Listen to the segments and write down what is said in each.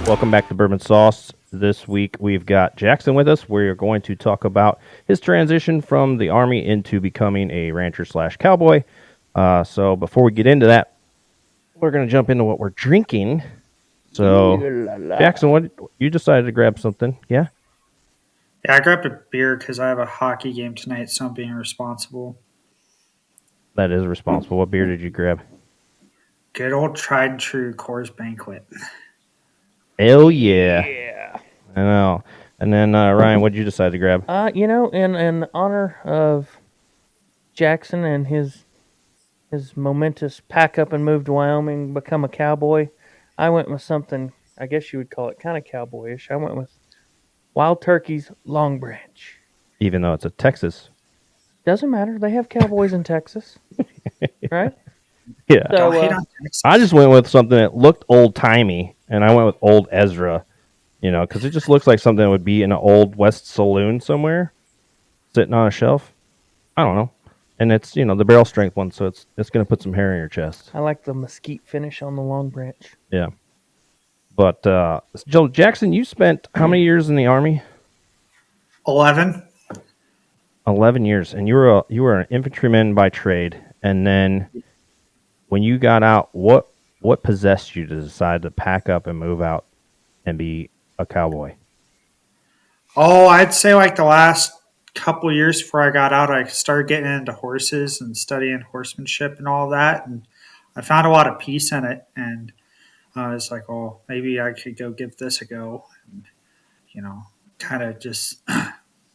Welcome back to Bourbon Sauced. This week we've got Jackson with us. We're going to talk about his transition from the Army into becoming a rancher slash cowboy. So before we get into that, we're going to jump into what we're drinking. So, Jackson, what you decided to grab something? Yeah? Yeah, I grabbed a beer because I have a hockey game tonight, so I'm being responsible. That is responsible. What beer did you grab? Good old tried and true Coors Banquet. Hell yeah. I know. And then, Ryan, what did you decide to grab? In honor of Jackson and his momentous pack up and move to Wyoming, become a cowboy, I went with something, I guess you would call it kind of cowboyish. I went with Wild Turkey's Long Branch. Even though it's a Texas. Doesn't matter. They have cowboys in Texas, right? Yeah. So, I just went with something that looked old-timey, and I went with Old Ezra, because it just looks like something that would be in an old West saloon somewhere, sitting on a shelf. I don't know. And it's, the barrel strength one, so it's going to put some hair in your chest. I like the mesquite finish on the Long Branch. Yeah. But, Joe Jackson, you spent how many years in the Army? 11. 11 years, and you were an infantryman by trade, and then when you got out, what possessed you to decide to pack up and move out and be a cowboy? Oh, I'd say like the last couple years before I got out, I started getting into horses and studying horsemanship and all that, and I found a lot of peace in it, and I was like, oh, maybe I could go give this a go, and kind of just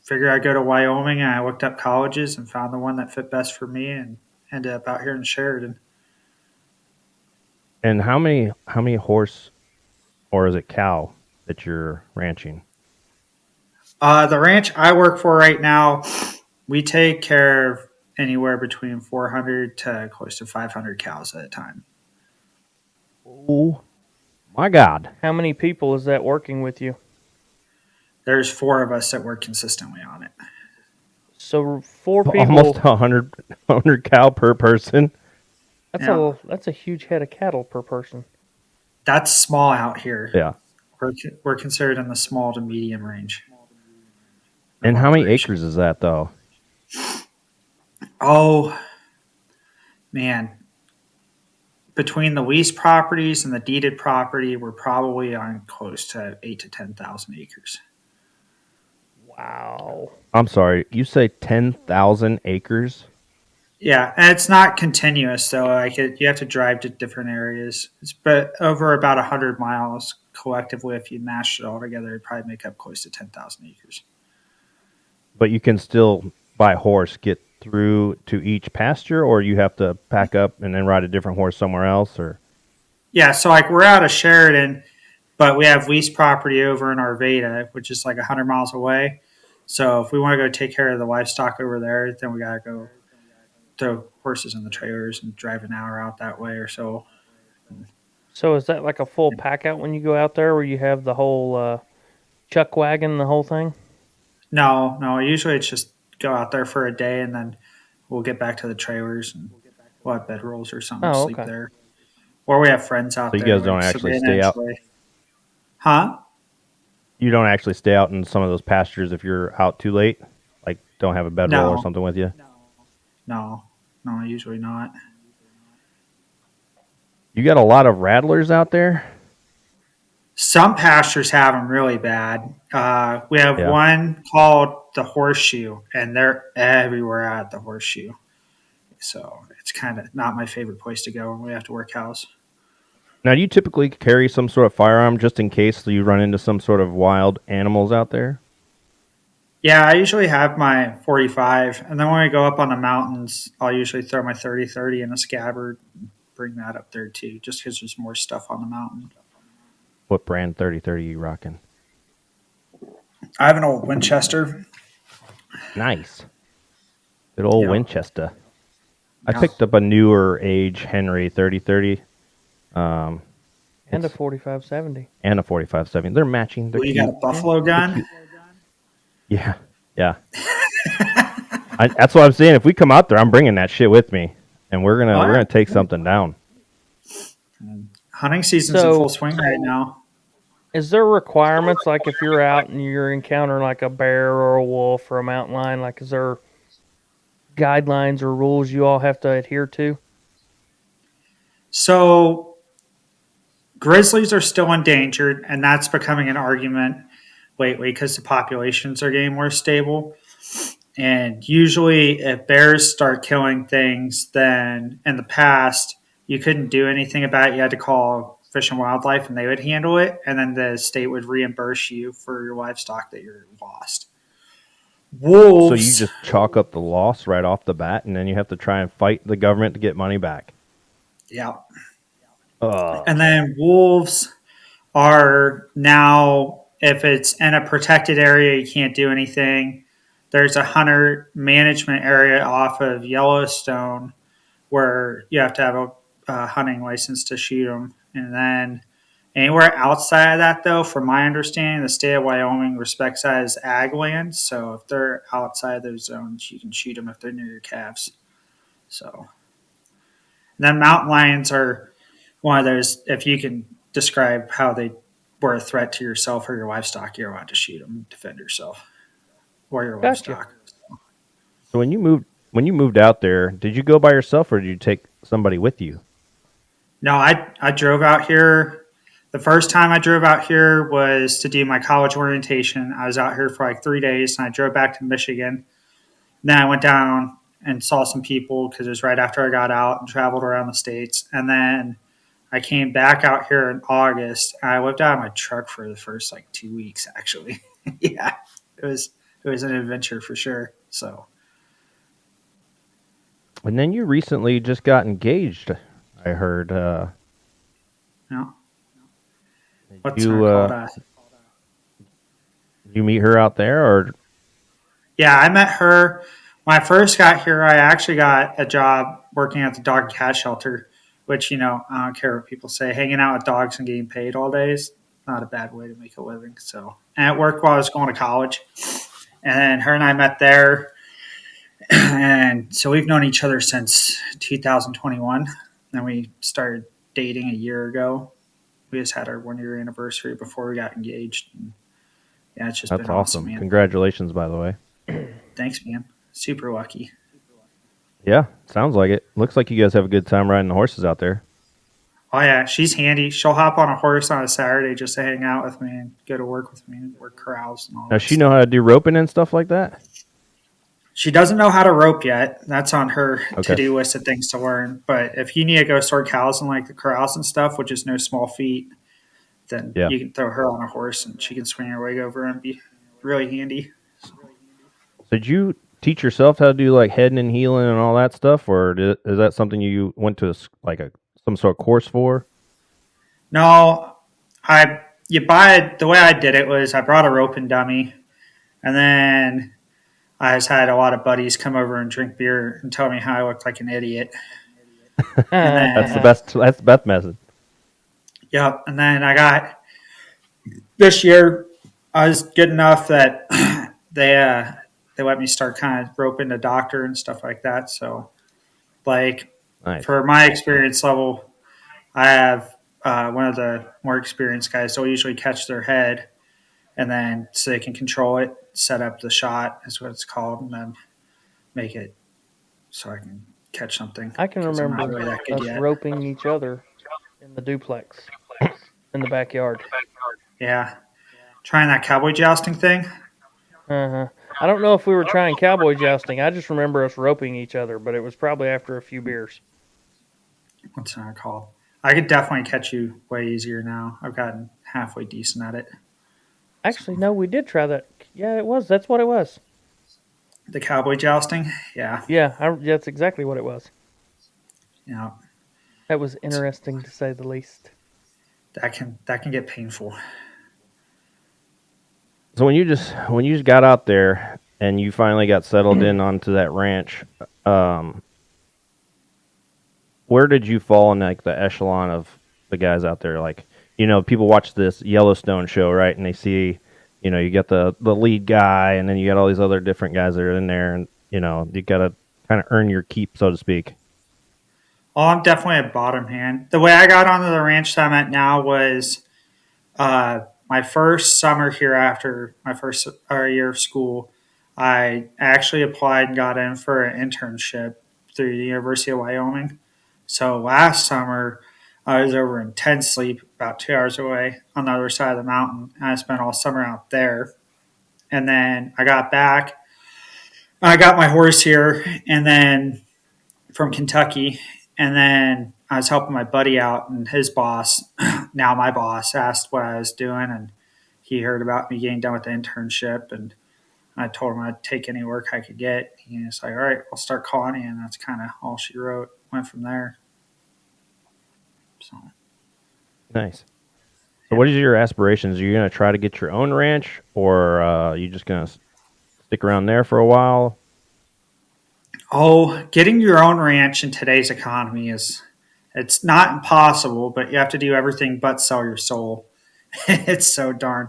figured I'd go to Wyoming, and I looked up colleges and found the one that fit best for me, and ended up out here in Sheridan. And how many horse, or is it cow, that you're ranching? The ranch I work for right now, we take care of anywhere between 400 to close to 500 cows at a time. Oh, my God. How many people is that working with you? There's 4 of us that work consistently on it. So 4 people. Almost 100 cow per person. That's a huge head of cattle per person. That's small out here. Yeah. We're considered in the small to medium range. And how many acres is that, though? Oh, man. Between the lease properties and the deeded property, we're probably on close to 8,000 to 10,000 acres. Wow. I'm sorry, you say 10,000 acres? Yeah, and it's not continuous, so you have to drive to different areas. It's over about 100 miles collectively. If you mashed it all together, it'd probably make up close to 10,000 acres. But you can still, by horse, get through to each pasture, or you have to pack up and then ride a different horse somewhere else? Or yeah, so we're out of Sheridan, but we have lease property over in Arvada, which is like 100 miles away. So if we want to go take care of the livestock over there, then we got to go throw horses in the trailers and drive an hour out that way or so. So is that like a full pack out when you go out there, where you have the whole chuck wagon, the whole thing? No. Usually it's just go out there for a day, and then we'll get back to the trailers, and we'll have bedrolls or something to sleep there. Or we have friends out there. So you guys don't actually stay out? Huh? You don't actually stay out in some of those pastures if you're out too late? Like, don't have a bedroll or something with you? No, usually not. You got a lot of rattlers out there? Some pastures have them really bad. We have one called the Horseshoe, and they're everywhere at the Horseshoe. So it's kind of not my favorite place to go when we have to work cows. Now, do you typically carry some sort of firearm just in case you run into some sort of wild animals out there? Yeah, I usually have my 45, and then when I go up on the mountains, I'll usually throw my 30-30 in a scabbard and bring that up there too, just because there's more stuff on the mountain. What brand 30-30 are you rocking? I have an old Winchester. Nice. Good old Winchester. I picked up a newer age Henry 30-30. And a 45-70. And a 45-70. They're matching. They're you got a buffalo gun? Yeah. That's what I'm saying. If we come out there, I'm bringing that shit with me, and we're gonna take something down. Hunting season's in full swing right now. Is there requirements like if you're out and you're encountering like a bear or a wolf or a mountain lion? Like, is there guidelines or rules you all have to adhere to? So grizzlies are still endangered, and that's becoming an argument lately because the populations are getting more stable. And usually, if bears start killing things, then in the past, you couldn't do anything about it. You had to call Fish and Wildlife and they would handle it. And then the state would reimburse you for your livestock that you lost. So you Wolves, just chalk up the loss right off the bat, and then you have to try and fight the government to get money back. yeah. Uh, And then wolves are now, if it's in a protected area, you can't do anything. There's a hunter management area off of Yellowstone where you have to have a hunting license to shoot them. And then anywhere outside of that, though, from my understanding, the state of Wyoming respects that as ag land. So if they're outside those zones, you can shoot them if they're near your calves. So and then mountain lions are one of those. If you can describe how they were a threat to yourself or your livestock, you're allowed to shoot them and defend yourself or your Gotcha. livestock. so when you moved out there, did you go by yourself or did you take somebody with you? No, I drove out here. The first time I drove out here was to do my college orientation. I was out here for like 3 days, and I drove back to Michigan. Then I went down and saw some people because it was right after I got out and traveled around the states. And then I came back out here in August. And I lived out of my truck for the first like 2 weeks, actually. Yeah, it was an adventure for sure. So And then you recently just got engaged, I heard. you know, what's You her called? you meet her out there, or Yeah, I met her when I first got here. I actually got a job working at the dog and cat shelter, which, I don't care what people say. Hanging out with dogs and getting paid all day is not a bad way to make a living. So, and it worked while I was going to college. And then her and I met there. And so we've known each other since 2021. Then we started dating a year ago. We just had our 1 year anniversary before we got engaged. And yeah, it's just that's been awesome, awesome. man. Congratulations, by the way. Thanks, man. Super lucky. Yeah, sounds like it. Looks like you guys have a good time riding the horses out there. Oh yeah, she's handy. She'll hop on a horse on a Saturday just to hang out with me and go to work with me and work corrals and all Does that she know stuff. how to do roping and stuff like that? She doesn't know how to rope yet. That's on her Okay. to-do list of things to learn. But if you need to go sort cows and like the corrals and stuff, which is no small feat, then Yeah. you can throw her on a horse and she can swing her leg over and be really handy. So did you teach yourself how to do like heading and heeling and all that stuff, or is that something you went to like some sort of course for? No, you buy it. The way I did it was I brought a roping dummy, and then I just had a lot of buddies come over and drink beer and tell me how I looked like an idiot. And That's the then, best. That's the best method. yep. And then I got this year. I was good enough that they let me start kind of roping the doctor and stuff like that. So, like Nice. for my experience level, I have one of the more experienced guys. They'll usually catch their head, and then so they can control it, set up the shot is what it's called, and then make it so I can catch something. I can 'Cause I'm not remember really that good us yet. roping each other in the duplex in the backyard. Yeah, trying that cowboy jousting thing. Uh-huh. I don't know if we were trying cowboy jousting. I just remember us roping each other, but it was probably after a few beers. What's that called? I could definitely catch you way easier now. I've gotten halfway decent at it. Actually, no, we did try that. Yeah, it was. That's what it was. The cowboy jousting, yeah, Yeah, that's exactly what it was. yeah, That was interesting to say the least. that can get painful. So when you just got out there and you finally got settled in onto that ranch, where did you fall in like the echelon of the guys out there? Like, people watch this Yellowstone show, right? And they see, you get the lead guy, and then you got all these other different guys that are in there, and you got to kind of earn your keep, so to speak. Oh, I'm definitely a bottom hand. The way I got onto the ranch that I'm at now was my first summer here after my first year of school, I actually applied and got in for an internship through the University of Wyoming. So last summer, I was over in Tent Sleep, about 2 hours away on the other side of the mountain. And I spent all summer out there. And then I got back. I got my horse here, and then from Kentucky. And then I was helping my buddy out, and his boss, now my boss, asked what I was doing. And he heard about me getting done with the internship. And I told him I'd take any work I could get. He was like, all right, I'll start calling you. And that's kind of all she wrote. Went from there. So. Nice. So, what is your aspirations? Are you going to try to get your own ranch, or are you just going to stick around there for a while? Oh, getting your own ranch in today's economy it's not impossible, but you have to do everything but sell your soul. It's so darn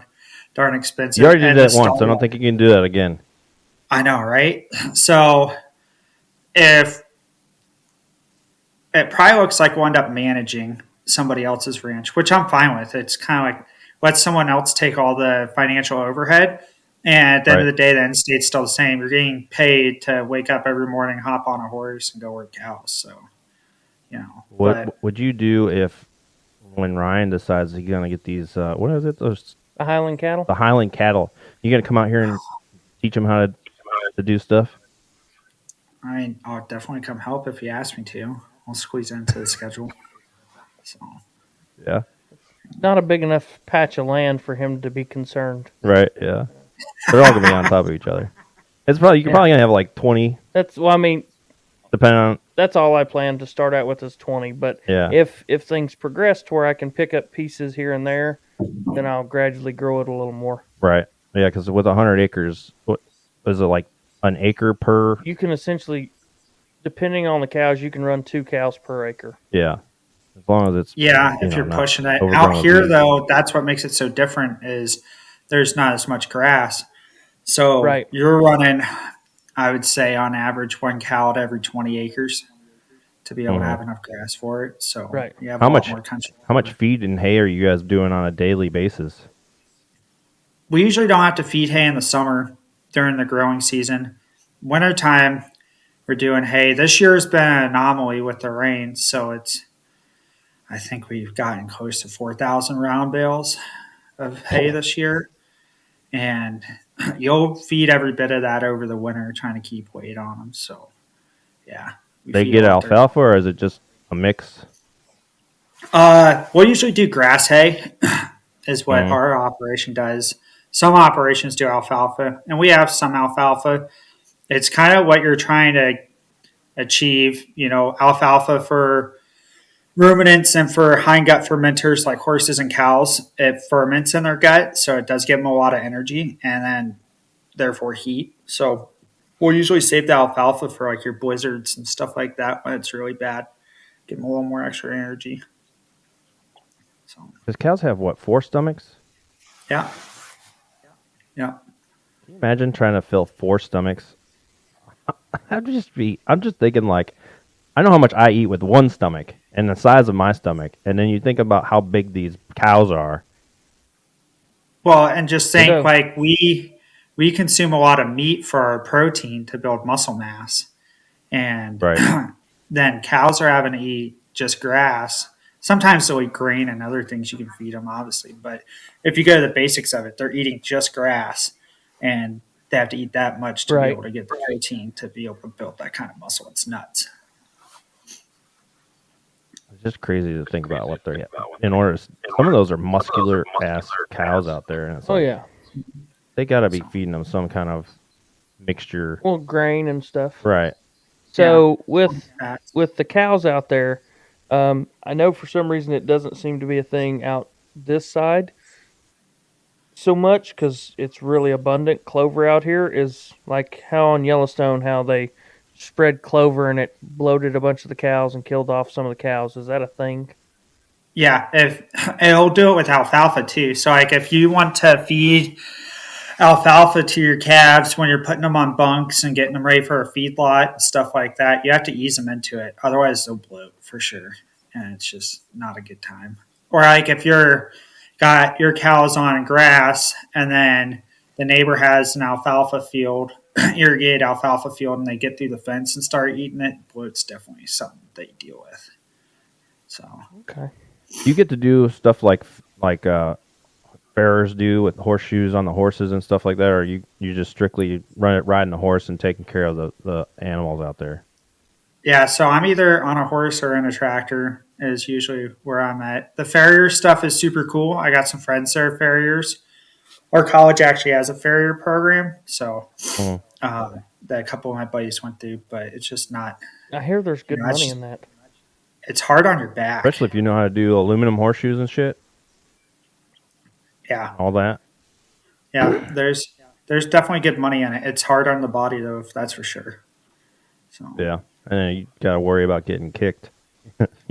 expensive. You already did And that once. I don't think you can do that again. I know, right? So if it probably looks like we'll end up managing somebody else's ranch, which I'm fine with. It's kind of like let someone else take all the financial overhead. And at the end of the day, the end state's still the same. You're getting paid to wake up every morning, hop on a horse, and go work cows. So, What would you do if, when Ryan decides he's going to get these, what is it? Those The Highland cattle? the Highland cattle. You going to come out here and teach them how to do stuff? I mean, I'll definitely come help if you ask me to. I'll squeeze into the schedule. So, Yeah. Not a big enough patch of land for him to be concerned. Right. Yeah. They're all going to be on top of each other. It's probably you're probably going to have like 20. That's well, I mean, Depending on. that's all I plan to start out with is 20. But Yeah. if things progress to where I can pick up pieces here and there, then I'll gradually grow it a little more. Right. Yeah, because with 100 acres, what is it, like an acre per? You can essentially, depending on the cows, you can run 2 cows per acre. Yeah. As long as it's. if you're not pushing it. overgrown Out with here, weeds. though, that's what makes it so different is there's not as much grass. So Right. you're running, I would say, on average, 1 cow to every 20 acres to be able to have enough grass for it. So Right. you have How a lot much- more country. How much feed and hay are you guys doing on a daily basis? We usually don't have to feed hay in the summer during the growing season. Wintertime, we're doing hay. This year has been an anomaly with the rain, so I think we've gotten close to 4,000 round bales of hay this year. And you'll feed every bit of that over the winter, trying to keep weight on them. So, yeah. They get alfalfa, or is it just a mix? We'll usually do grass hay is what our operation does. Some operations do alfalfa, and we have some alfalfa. It's kind of what you're trying to achieve, alfalfa for ruminants and for hindgut fermenters like horses and cows. It ferments in their gut, so it does give them a lot of energy and then therefore heat. So we'll usually save the alfalfa for like your blizzards and stuff like that when it's really bad. Give them a little more extra energy. So Because cows have, what, 4 stomachs? yeah. Yeah. Can you imagine trying to fill 4 stomachs? I'm just thinking, like, I know how much I eat with 1 stomach and the size of my stomach, and then you think about how big these cows are. Well, and just think Yeah. like we consume a lot of meat for our protein to build muscle mass. And Right. then cows are having to eat just grass. Sometimes they'll eat grain and other things you can feed them, obviously. But if you go to the basics of it, they're eating just grass, and they have to eat that much to Right. be able to get the protein to be able to build that kind of muscle. It's nuts. It's just crazy to think about what they're in order. Some of those are muscular ass cows out there, and it's Oh, like, yeah. they got to be feeding them some kind of mixture. Well, grain and stuff. Right. So with Fats. the cows out there, I know for some reason it doesn't seem to be a thing out this side so much because it's really abundant. Clover out here is like how on Yellowstone, how they spread clover and it bloated a bunch of the cows and killed off some of the cows. Is that a thing? Yeah, if it'll do it with alfalfa too. So like if you want to feed alfalfa to your calves when you're putting them on bunks and getting them ready for a feedlot and stuff like that, you have to ease them into it. Otherwise they'll bloat for sure. And it's just not a good time. Or like if you're got your cows on grass, and then the neighbor has an alfalfa field, irrigated alfalfa field, and they get through the fence and start eating it, well, it's definitely something they deal with. So Okay. You get to do stuff like farriers do with horseshoes on the horses and stuff like that, or you just strictly riding the horse and taking care of the animals out there. yeah, so I'm either on a horse or in a tractor is usually where I'm at. The farrier stuff is super cool. I got some friends that are farriers. Our college actually has a farrier program, so Mm. that a couple of my buddies went through, but it's just not. I hear there's good You know, money in that. It's hard on your back. Especially if you know how to do aluminum horseshoes and shit, Yeah, all that. yeah. There's definitely good money in it. It's hard on the body though, that's for sure. So Yeah, and then you got to worry about getting kicked.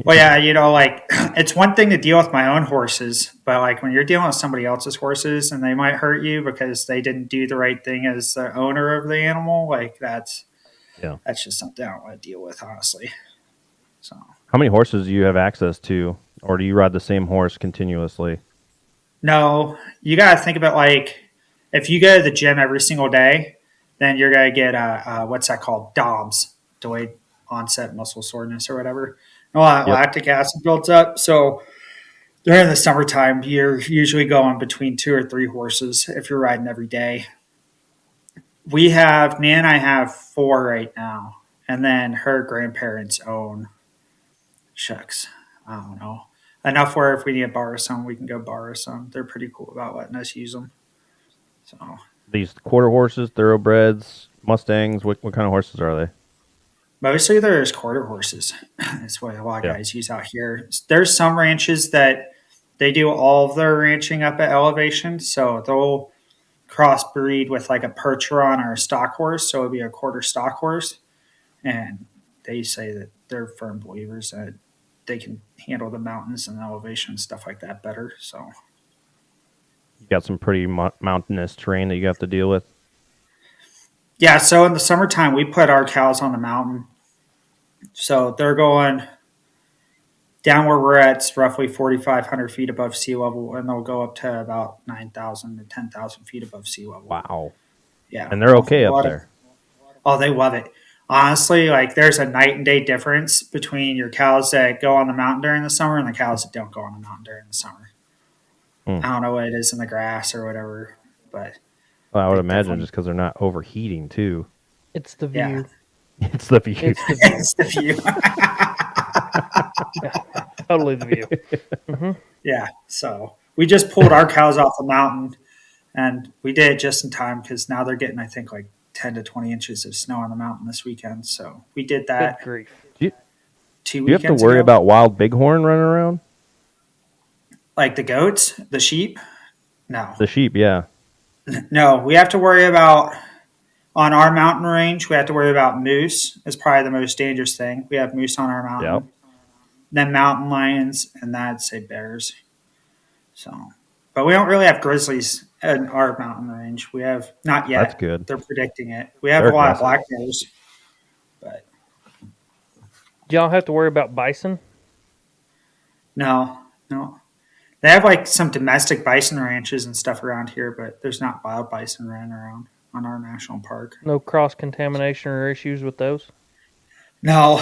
well, yeah, like it's one thing to deal with my own horses, but like when you're dealing with somebody else's horses and they might hurt you because they didn't do the right thing as the owner of the animal, like that's Yeah. just something I don't want to deal with, honestly. So How many horses do you have access to, or do you ride the same horse continuously? no, you got to think about like if you go to the gym every single day, then you're gonna get what's that called? DOMS, delayed onset muscle soreness or whatever. And a lot of Yep. lactic acid builds up, so during the summertime, you're usually going between 2 or 3 horses if you're riding every day. Nan and I have 4 right now, and then her grandparents own, shucks, I don't know, enough where if we need to borrow some, we can go borrow some. They're pretty cool about letting us use them. So These quarter horses, thoroughbreds, Mustangs. What kind of horses are they? mostly there's quarter horses. That's what a lot of Yeah. guys use out here. There's some ranches that they do all of their ranching up at elevation, so they'll crossbreed with like a Percheron or a stock horse, so it'd be a quarter stock horse. And they say that they're firm believers that they can handle the mountains and the elevation and stuff like that better. So You got some pretty mountainous terrain that you have to deal with. yeah, so in the summertime we put our cows on the mountain. So they're going down where we're at, it's roughly 4,500 feet above sea level, and they'll go up to about 9,000 to 10,000 feet above sea level. Wow. Yeah. And they're okay up there. Oh, they love it. Honestly, like there's a night and day difference between your cows that go on the mountain during the summer and the cows that don't go on the mountain during the summer. I don't know what it is in the grass or whatever, but Well, I would imagine definitely- just because they're not overheating too. It's the view. Yeah. It's the view. It's the view. it's the view. Totally the view. Yeah. So we just pulled our cows off the mountain, and we did it just in time because now they're getting, I think, like 10 to 20 inches of snow on the mountain this weekend. So we did Good that grief. Do 2 you have weekends to worry ago. about wild bighorn running around? Like the goats, the sheep. No, The sheep, yeah. no, we have to worry about on our mountain range. We have to worry about moose. Is probably the most dangerous thing. We have moose on our mountain. Yep. Then mountain lions, and then I'd say bears. So, but we don't really have grizzlies in our mountain range. We have not yet. That's good. They're predicting it. We have They're a lot of aggressive. black bears, but Do y'all have to worry about bison? no. They have like some domestic bison ranches and stuff around here, but there's not wild bison running around on our national park. No cross contamination or issues with those? No.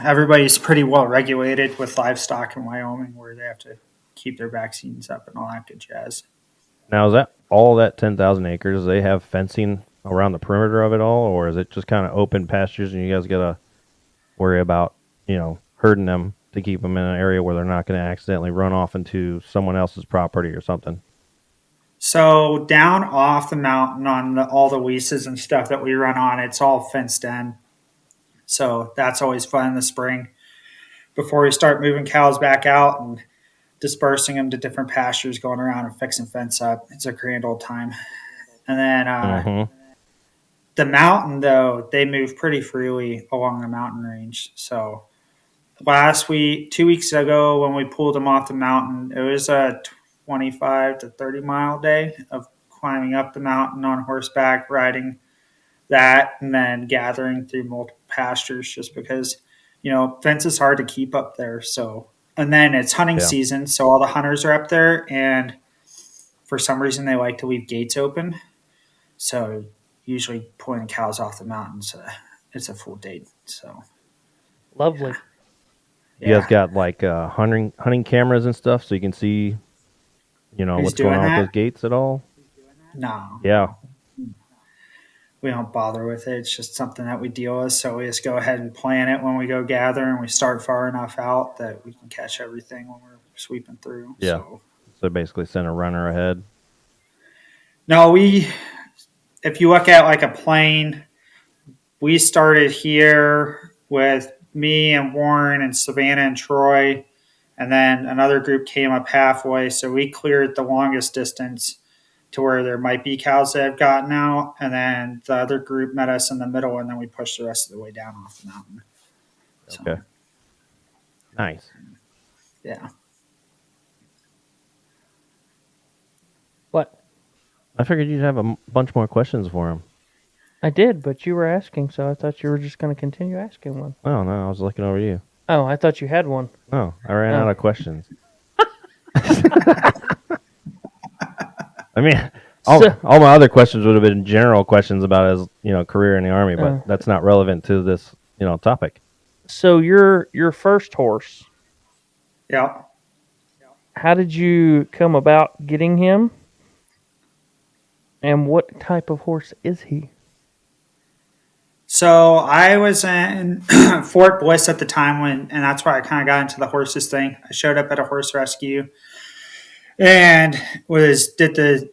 Everybody's pretty well regulated with livestock in Wyoming, where they have to keep their vaccines up and all that good jazz. Now, is that all that 10,000 acres? Do they have fencing around the perimeter of it all, or is it just kind of open pastures and you guys got to worry about, herding them to keep them in an area where they're not going to accidentally run off into someone else's property or something? So down off the mountain on all the leases and stuff that we run on, it's all fenced in. So that's always fun in the spring before we start moving cows back out and dispersing them to different pastures, going around and fixing fence up. It's a grand old time. And then the mountain, though, they move pretty freely along the mountain range. So 2 weeks ago, when we pulled them off the mountain, it was a 25 to 30 mile day of climbing up the mountain on horseback, riding that, and then gathering through multiple pastures just because, fence is hard to keep up there. So And then it's hunting Yeah. season, so all the hunters are up there, and for some reason they like to leave gates open. So usually pulling cows off the mountains, it's a full day. So Lovely. You guys yeah, got like hunting cameras and stuff, so you can see, who's what's going doing on with those that? gates at all. No, Yeah. no, we don't bother with it. It's just something that we deal with. So we just go ahead and plan it when we go gather, and we start far enough out that we can catch everything when we're sweeping through. Yeah. So So basically, send a runner ahead. no, if you look at like a plane, we started here with me and Warren and Savannah and Troy, and then another group came up halfway. So we cleared the longest distance to where there might be cows that have gotten out, and then the other group met us in the middle, and then we pushed the rest of the way down off the mountain. So, Okay. Nice. yeah. What? I figured you'd have a bunch more questions for him. I did, but you were asking, so I thought you were just going to continue asking one. Oh no, I was looking over you. Oh, I thought you had one. Oh, I ran out of questions. I mean, all my other questions would have been general questions about his, career in the Army, but that's not relevant to this, topic. So your first horse, Yeah. how did you come about getting him? And what type of horse is he? So I was in Fort Bliss at the time and that's where I kind of got into the horses thing. I showed up at a horse rescue and did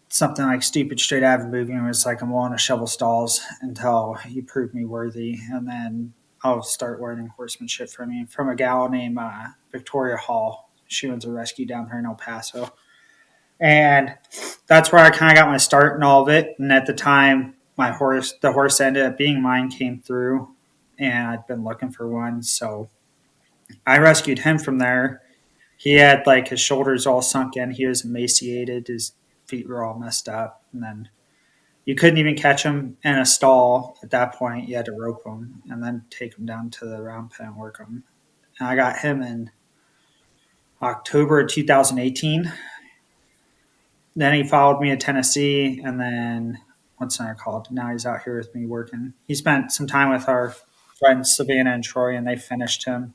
something like stupid straight out of a movie and was like, I'm willing to shovel stalls until you prove me worthy. And then I'll start learning horsemanship from a gal named Victoria Hall. She owns a rescue down here in El Paso. And that's where I kind of got my start in all of it. And at the time, the horse ended up being mine, came through, and I'd been looking for one. So I rescued him from there. He had like his shoulders all sunk in. He was emaciated. His feet were all messed up. And then you couldn't even catch him in a stall at that point. You had to rope him and then take him down to the round pen and work him. And I got him in October of 2018. Then he followed me to Tennessee, and then what's that called? Now he's out here with me working. He spent some time with our friends Savannah and Troy, and they finished him.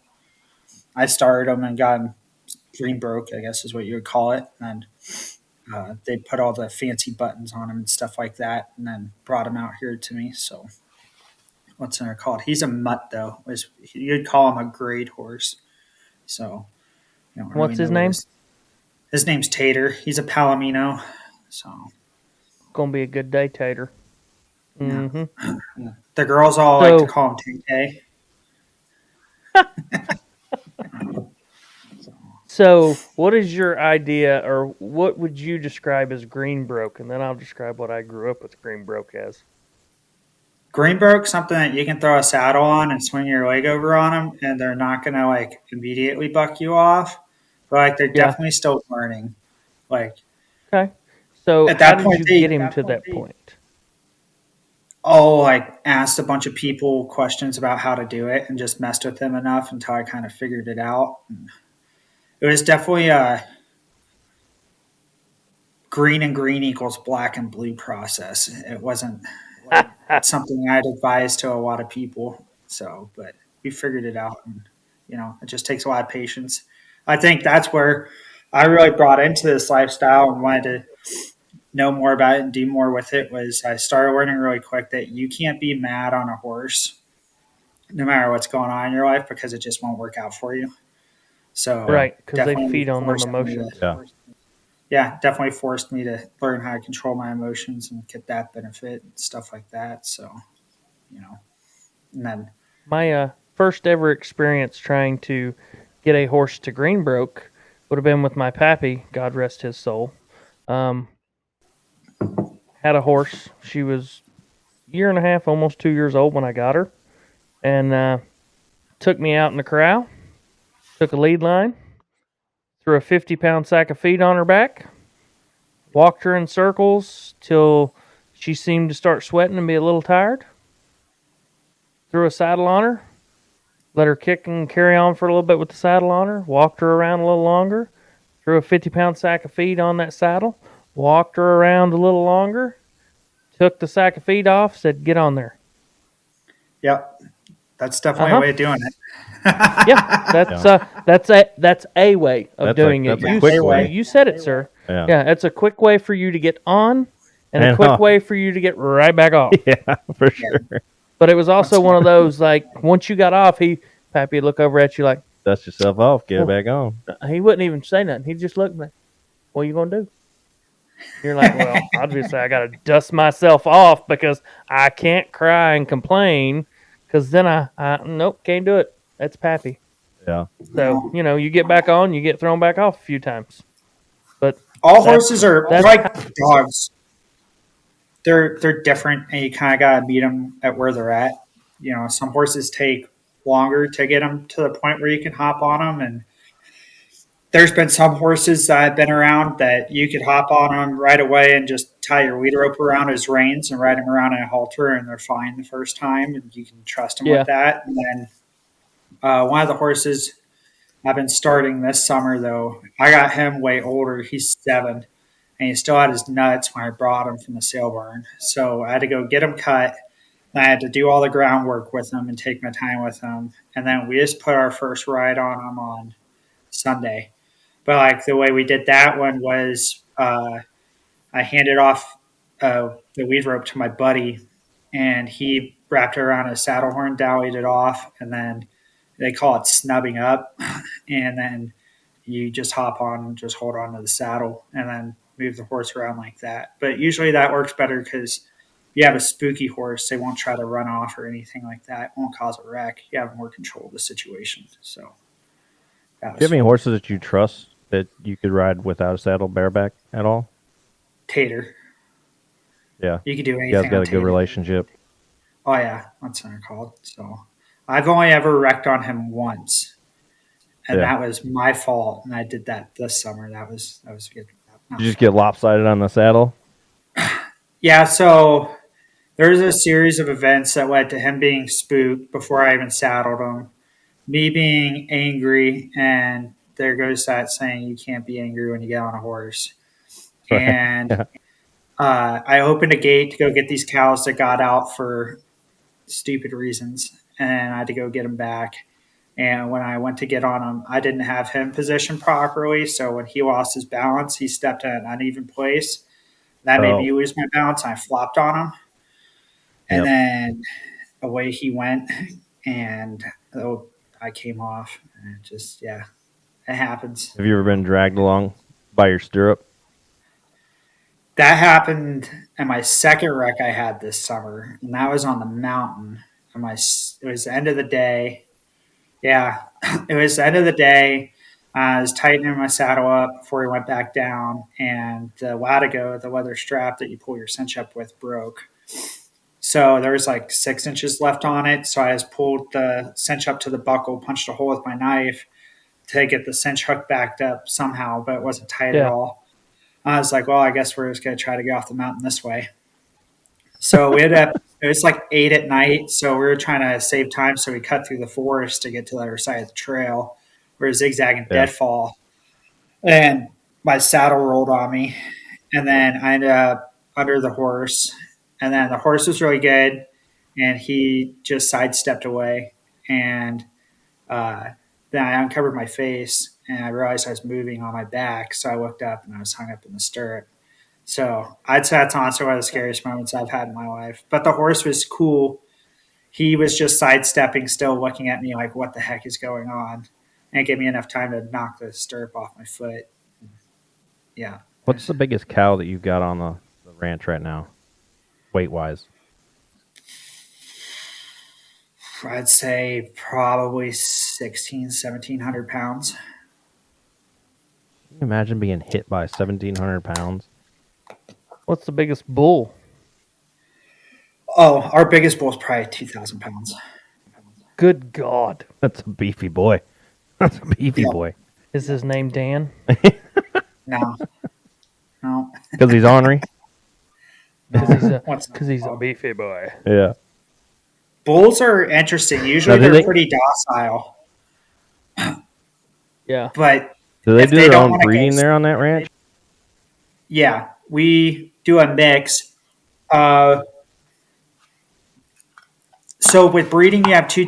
I started him and got him green broke, I guess is what you would call it. And they put all the fancy buttons on him and stuff like that, and then brought him out here to me. So what's that called? He's a mutt, though. You'd call him a grade horse. So you don't What's his name? His name's Tater. He's a Palomino. So Gonna be a good day, Tater. Mm-hmm. the girls all like to call him Tay. So, what is your idea, or what would you describe as green broke? And then I'll describe what I grew up with green broke as. Greenbroke, something that you can throw a saddle on and swing your leg over on them, and they're not going to like immediately buck you off, but like they're definitely still learning. Like, okay, so at that how point, did you get him to that point? Oh, like asked a bunch of people questions about how to do it, and just messed with them enough until I kind of figured it out. And it was definitely a green and green equals black and blue process. It wasn't something I'd advise to a lot of people. So, but we figured it out, and it just takes a lot of patience. I think that's where I really brought into this lifestyle and wanted to know more about it and do more with it. Was I started learning really quick that you can't be mad on a horse no matter what's going on in your life because it just won't work out for you. So, right, because they feed on them emotions. Definitely forced me to learn how to control my emotions and get that benefit and stuff like that. So, and then my first ever experience trying to get a horse to Greenbroke would have been with my pappy, God rest his soul. Had a horse. She was a year and a half, almost 2 years old when I got her, and took me out in the corral, took a lead line, threw a 50-pound sack of feed on her back, walked her in circles till she seemed to start sweating and be a little tired, threw a saddle on her, let her kick and carry on for a little bit with the saddle on her, walked her around a little longer, threw a 50-pound sack of feed on that saddle, walked her around a little longer, took the sack of feed off, said, "Get on there." Yep. That's definitely Uh-huh. a way of doing it. Yeah, that's a way of doing it. That's a quick way. You said it, sir. Yeah. Yeah, it's a quick way for you to get on, and a And quick off. way for you to get right back off. Yeah, for sure. But it was also one of those like once you got off, Pappy would look over at you like Dust yourself off, get it back on. he wouldn't even say nothing. He'd just look like, "What are you gonna do?" You're like, "Well, obviously I gotta dust myself off because I can't cry and complain because then I nope can't do it. That's Pappy." Yeah. So you get back on, you get thrown back off a few times. But All horses are that's like dogs. They're different, and you kind of gotta meet them at where they're at. Some horses take longer to get them to the point where you can hop on them, and there's been some horses that I've been around that you could hop on them right away and just tie your lead rope around his reins and ride him around in a halter, and they're fine the first time, and you can trust them with that. And then one of the horses I've been starting this summer, though, I got him way older. He's 7, and he still had his nuts when I brought him from the sale barn. So I had to go get him cut. And I had to do all the groundwork with him and take my time with him. And then we just put our first ride on him on Sunday. But like the way we did that one was I handed off the lead rope to my buddy, and he wrapped it around his saddle horn, dallied it off, and then they call it snubbing up. And then you just hop on and just hold on to the saddle and then move the horse around like that. But usually that works better because you have a spooky horse. They won't try to run off or anything like that. It won't cause a wreck. You have more control of the situation. So Do you have any horses that you trust that you could ride without a saddle bareback at all? Tater. Yeah. You could do anything. You guys got a Tater. good relationship. Oh, yeah. That's what they're called. So I've only ever wrecked on him once. And that was my fault. And I did that this summer. That was good. Did you just get lopsided on the saddle? Yeah, so there's a series of events that led to him being spooked before I even saddled him, me being angry, and there goes that saying you can't be angry when you get on a horse. And I opened a gate to go get these cows that got out for stupid reasons, and I had to go get them back. And when I went to get on him, I didn't have him positioned properly, so when he lost his balance, he stepped in an uneven place. That made me lose my balance, and I flopped on him. And then away he went, and I came off. And it happens. Have you ever been dragged along by your stirrup? That happened at my second wreck I had this summer, and that was on the mountain. And it was the end of the day. Yeah, it was the end of the day. I was tightening my saddle up before we went back down, and the latigo, the leather strap that you pull your cinch up with, broke. So there was like 6 inches left on it. So I just pulled the cinch up to the buckle, punched a hole with my knife to get the cinch hook backed up somehow, but it wasn't tight at all. I was like, well, I guess we're just going to try to get off the mountain this way. So we ended up, it was like 8 at night. So we were trying to save time. So we cut through the forest to get to the other side of the trail. We were zigzagging deadfall. And my saddle rolled on me. And then I ended up under the horse. And then the horse was really good. And he just sidestepped away. And then I uncovered my face. And I realized I was moving on my back. So I looked up and I was hung up in the stirrup. So I'd say that's honestly one of the scariest moments I've had in my life. But the horse was cool. He was just sidestepping, still looking at me like, what the heck is going on? And it gave me enough time to knock the stirrup off my foot. Yeah. What's the biggest cow that you've got on the ranch right now, weight-wise? I'd say probably 1,700 pounds. Can you imagine being hit by 1,700 pounds? What's the biggest bull? Oh, our biggest bull is probably 2,000 pounds. Good God. That's a beefy boy. That's a beefy boy. Is his name Dan? No. Because he's ornery? Because he's a beefy boy. Yeah. Bulls are interesting. Usually Now, do they're they pretty docile, Yeah. but do they if do they their don't own want to go, breeding there on that ranch? yeah, we do a mix. Uh, so with breeding, you have two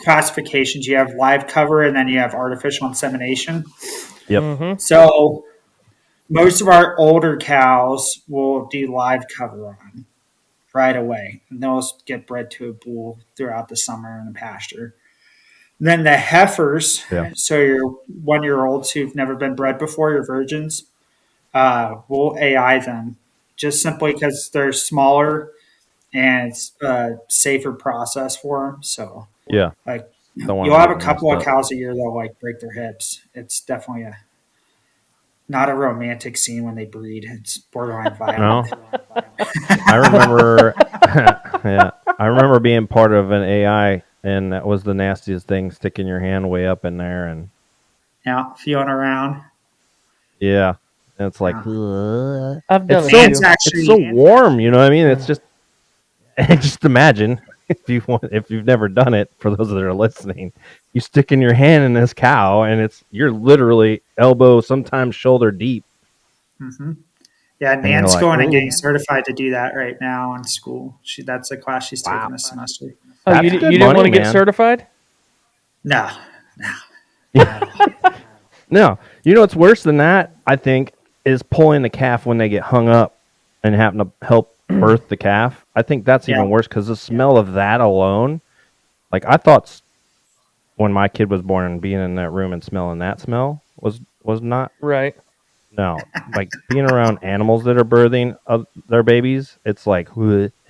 classifications. You have live cover, and then you have artificial insemination. Yep. Mm-hmm. So most of our older cows will do live cover on right away, and those get bred to a bull throughout the summer in the pasture. Then the heifers, Yeah. so your 1 year olds who've never been bred before, your virgins, we'll AI them just simply because they're smaller and it's a safer process for them. So, Yeah. like, Don't want you'll them have a getting messed couple of up. cows a year that'll like break their hips. It's definitely not a romantic scene when they breed. It's borderline No, violent. I remember. Yeah, I remember being part of an AI, and that was the nastiest thing. Sticking your hand way up in there, and Yeah, feeling around. yeah, and it's like Yeah. I've done it's it so Ants too. actually, it's so warm. You know what I mean? It's just just imagine if you've never done it. For those that are listening, you stick in your hand in this cow, and you're literally elbow, sometimes shoulder deep, hmm yeah, and you're Nan's like, going and getting "Ooh, certified to do that right now in school. That's the class she's taking wow, this semester. Oh, that's you good didn't money, want to get man." certified? No, no, not at all. No, you know what's worse than that? I think is pulling the calf when they get hung up and having to help birth the calf. I think that's Yeah, even worse because the smell of that alone. Like I thought when my kid was born and being in that room and smelling that smell was not Right. no like being around animals that are birthing their babies. It's like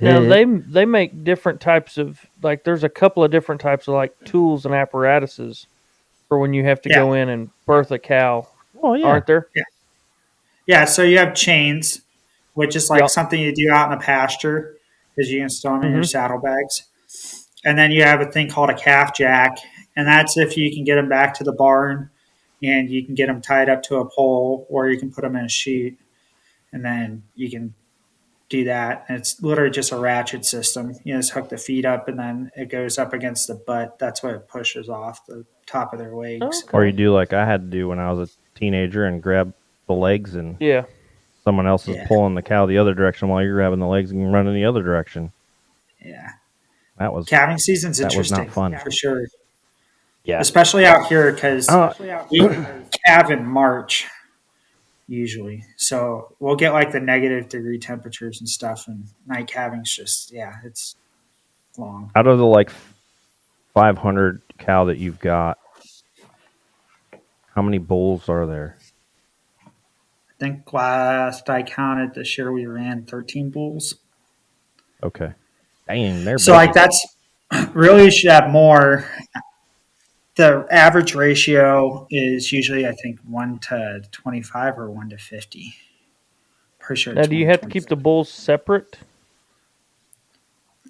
Now they make different types of like there's a couple of different types of like tools and apparatuses for when you have to yeah, go in and birth a cow, oh yeah aren't there? yeah, yeah. So you have chains, which is like Yep. something you do out in the pasture because you can store them in your Mm-hmm. saddlebags. And then you have a thing called a calf jack, and that's if you can get them back to the barn, and you can get them tied up to a pole, or you can put them in a chute, and then you can do that. And it's literally just a ratchet system. You just hook the feet up, and then it goes up against the butt. That's what it pushes off the top of their legs. or you Okay. do like I had to do when I was a teenager and grab the legs and Yeah. someone else is Yeah, pulling the cow the other direction while you're grabbing the legs and running the other direction. yeah. That was Calving season's that was not interesting fun. for sure, Yeah. especially out here because Uh, we calve in March usually. So we'll get like the -degree temperatures and stuff, and night calving's just it's long. out of the like 500 cow that you've got, how many bulls are there? I think last I counted this year we ran 13 bulls. Okay. Dang, they're So like big. that's really you should have more. The average ratio is usually I think 1 to 25 or 1 to 50. Pretty sure Now, do you have to 20. keep the bulls separate?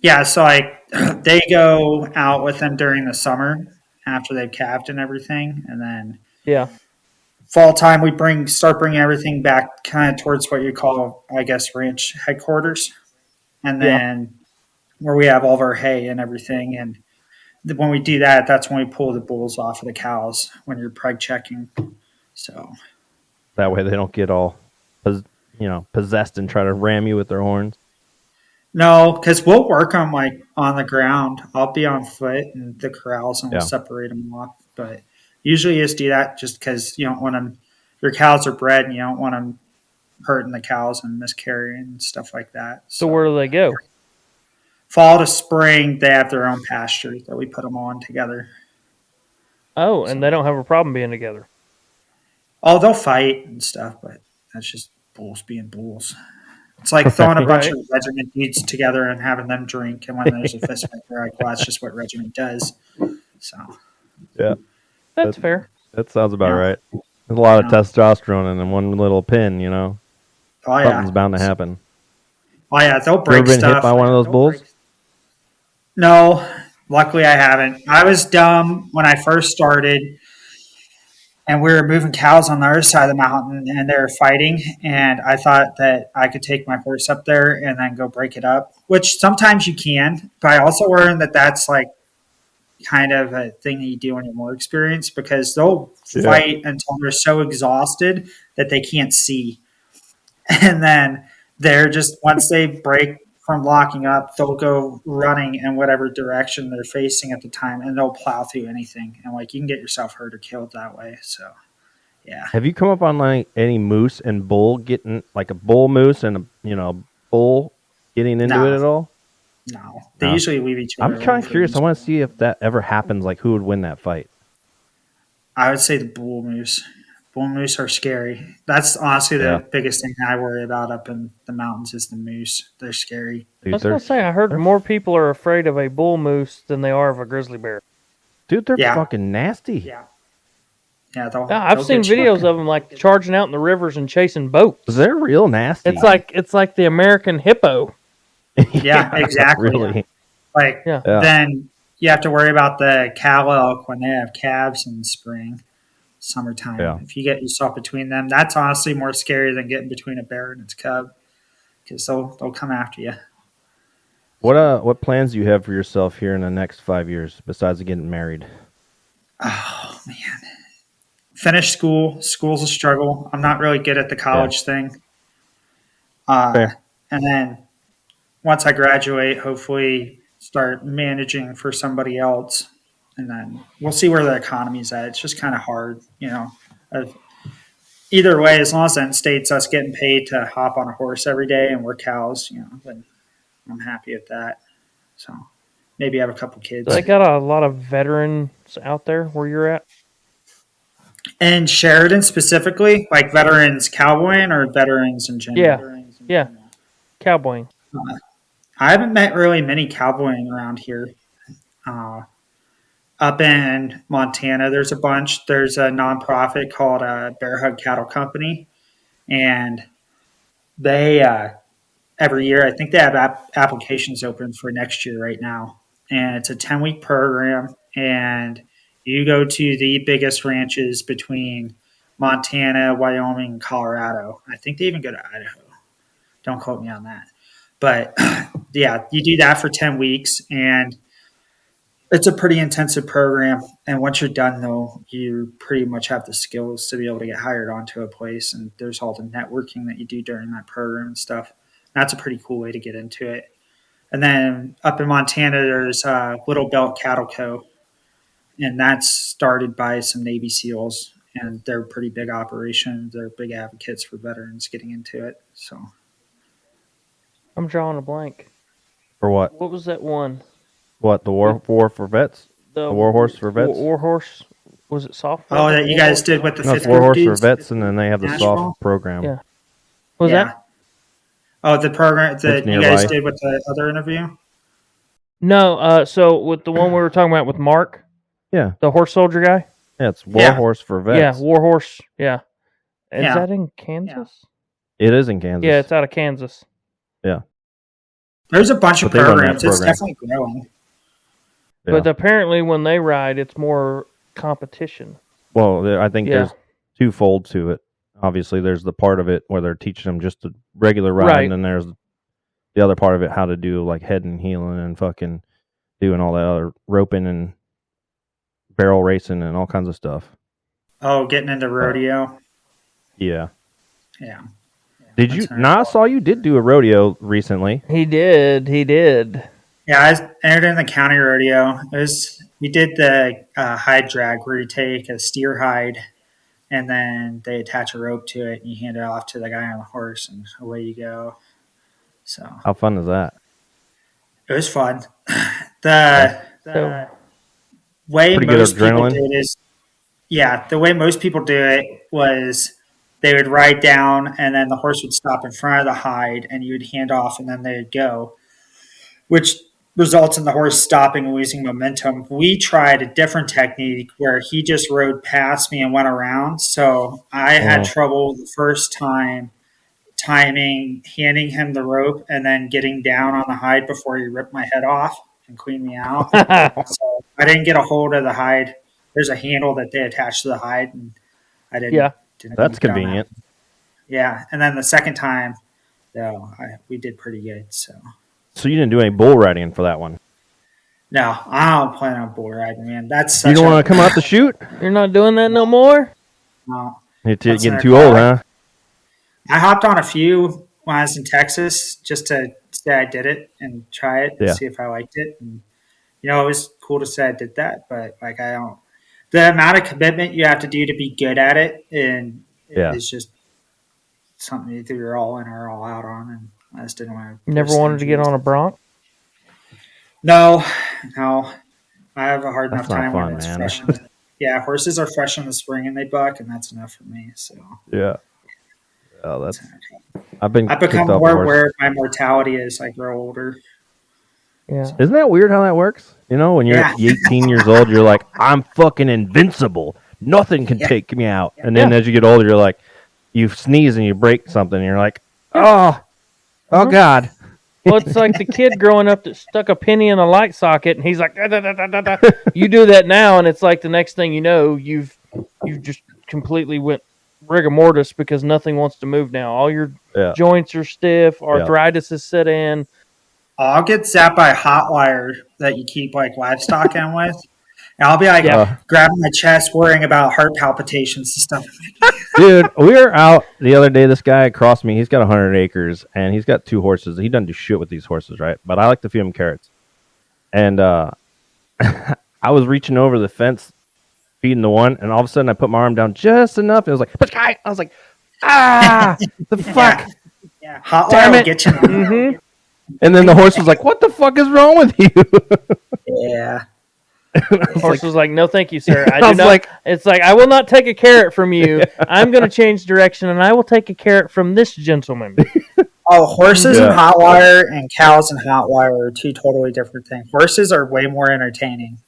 Yeah, so like they go out with them during the summer after they've calved and everything, and then Yeah. fall time we start bringing everything back kind of towards what you call I guess ranch headquarters, and Yeah. then where we have all of our hay and everything. And when we do that, that's when we pull the bulls off of the cows when you're preg checking. So That way they don't get all possessed and try to ram you with their horns. no, because we'll work on like on the ground. I'll be on foot in the corrals and we'll Yeah. separate them off. But usually you just do that just because you don't want them. Your cows are bred and you don't want them hurting the cows and miscarrying and stuff like that. So where do they go? Fall to spring, they have their own pasture that we put them on together. Oh, and they don't have a problem being together. Oh, they'll fight and stuff, but that's just bulls being bulls. It's like throwing a bunch Right. of regiment dudes together and having them drink, and when there's a fist fight, they're like, "Well, that's just what regiment does." So, Yeah. That's That, fair. that sounds about yeah. right. There's a lot of Yeah. testosterone in one little pin, Oh yeah, Something's bound to happen. oh yeah, they'll You ever break been hit stuff. by one of those bulls? No, luckily I haven't. I was dumb when I first started. and we were moving cows on the other side of the mountain, and they were fighting. And I thought that I could take my horse up there and then go break it up, which sometimes you can. But I also learned that that's like kind of a thing that you do when you're more experienced, because they'll fight until they're so exhausted that they can't see. And then they're just, once they break from locking up, they'll go running in whatever direction they're facing at the time, and they'll plow through anything. And like, you can get yourself hurt or killed that way. So yeah. Have you come up on like any moose and bull getting like a bull moose and a bull getting into it at all? No, they usually leave each other. I'm kind of curious. I want to see if that ever happens. Like, who would win that fight? I would say the bull moose. Bull moose are scary. That's honestly the biggest thing I worry about up in the mountains is the moose. They're scary. Dude, I was gonna say, I heard more people are afraid of a bull moose than they are of a grizzly bear. Dude, they're fucking nasty. Yeah. I've seen videos of them like charging out in the rivers and chasing boats. They're real nasty. It's like the American hippo. Yeah, exactly. Really. Like then you have to worry about the cow elk when they have calves in the spring, summertime. Yeah. If you get yourself between them, that's honestly more scary than getting between a bear and its cub, because they'll come after you. What plans do you have for yourself here in the next 5 years besides getting married? Oh man, finish school. School's a struggle. I'm not really good at the college thing. Fair. And then once I graduate, hopefully start managing for somebody else, and then we'll see where the economy's at. It's just kind of hard, either way, as long as it states us getting paid to hop on a horse every day and work cows, then I'm happy with that. So maybe have a couple kids. They got a lot of veterans out there where you're at? And Sheridan specifically, like veterans cowboying or veterans in general? Yeah. Cowboying. I haven't met really many cowboying around here. Up in Montana, there's a bunch. There's a nonprofit called Bear Hug Cattle Company, and they every year, I think they have applications open for next year right now, and it's a 10-week program, and you go to the biggest ranches between Montana, Wyoming, and Colorado. I think they even go to Idaho. Don't quote me on that. But yeah, you do that for 10 weeks, and it's a pretty intensive program. And once you're done, though, you pretty much have the skills to be able to get hired onto a place. And there's all the networking that you do during that program and stuff. That's a pretty cool way to get into it. And then up in Montana, there's Little Belt Cattle Co. And that's started by some Navy SEALs. And they're a pretty big operation. They're big advocates for veterans getting into it. So I'm drawing a blank. For what? What was that one? What, the war for vets? The war horse for vets? War horse. Was it soft? Oh, that you guys did with the fifth war horse dudes? for vets, and then they have the soft program. Yeah. Was that? Oh, the program that you guys did with the other interview? No, so with the one we were talking about with Mark? Yeah. The horse soldier guy? Yeah, it's war horse for vets. Yeah, war horse. Yeah. Is that in Kansas? Yeah. It is in Kansas. Yeah, it's out of Kansas. Yeah. There's a bunch of programs. It's definitely growing. Yeah. But apparently when they ride, it's more competition. Well, I think there's twofold to it. Obviously, there's the part of it where they're teaching them just a regular ride, and then there's the other part of it, how to do like head and heeling and fucking doing all that other roping and barrel racing and all kinds of stuff. Oh, getting into rodeo. Yeah. Yeah. Did you? I saw you did do a rodeo recently. He did. Yeah, I entered in the county rodeo. We did the hide drag where you take a steer hide and then they attach a rope to it and you hand it off to the guy on the horse and away you go. So how fun is that? It was fun. The way most people do it is, the way most people do it was they would ride down and then the horse would stop in front of the hide and you would hand off and then they'd go, which results in the horse stopping and losing momentum. We tried a different technique where he just rode past me and went around. So I had trouble the first time timing, handing him the rope and then getting down on the hide before he ripped my head off and cleaned me out. So I didn't get a hold of the hide. There's a handle that they attach to the hide, and I didn't. Yeah. didn't That's go down that. convenient. Yeah, and then the second time, though, we did pretty good. So So you didn't do any bull riding for that one. no, I don't plan on bull riding, man. That's You such don't a want to come out the chute? You're not doing that no more? no. You're That's getting an too old, huh? I hopped on a few when I was in Texas just to say I did it and try it and Yeah. see if I liked it. And it was cool to say I did that, but like I don't. The amount of commitment you have to do to be good at it, and Yeah. it's just something either you're all in or all out on. And I just didn't want to. You never wanted to get on a bronc? No. I have a hard That's enough time not when fun, it's man. fresh. Yeah, horses are fresh in the spring and they buck, and that's enough for me. So Yeah. Oh, that's. I've been. I become kicked off more horse. aware of my mortality as I grow older. Yeah. Isn't that weird how that works? When you're Yeah. 18 years old, you're like, I'm fucking invincible. Nothing can take me out. And then Yeah. as you get older, you're like, you sneeze and you break something. And you're like, oh God. Well, it's like the kid growing up that stuck a penny in a light socket, and he's like, "Da, da, da, da, da, da." You do that now, and it's like the next thing you know, you've just completely went rigor mortis because nothing wants to move now. All your Yeah. joints are stiff, arthritis is set in. I'll get zapped by a hot wire that you keep like livestock in with. And I'll be like grabbing my chest, worrying about heart palpitations and stuff. Dude, we were out the other day. This guy across me, he's got 100 acres and he's got 2 horses. He doesn't do shit with these horses, right? But I like to feed him carrots. And I was reaching over the fence, feeding the one, and all of a sudden I put my arm down just enough. And it was like, "Push-kai!" I was like, the fuck? Yeah. Hot Damn wire will it. get you. Mm-hmm. And then the horse was like, what the fuck is wrong with you? Yeah. The horse was like, "No, thank you, sir. I I do was not." like- It's like, I will not take a carrot from you. I'm going to change direction, and I will take a carrot from this gentleman. Oh, horses Yeah. and hot wire and cows and hot wire are two totally different things. Horses are way more entertaining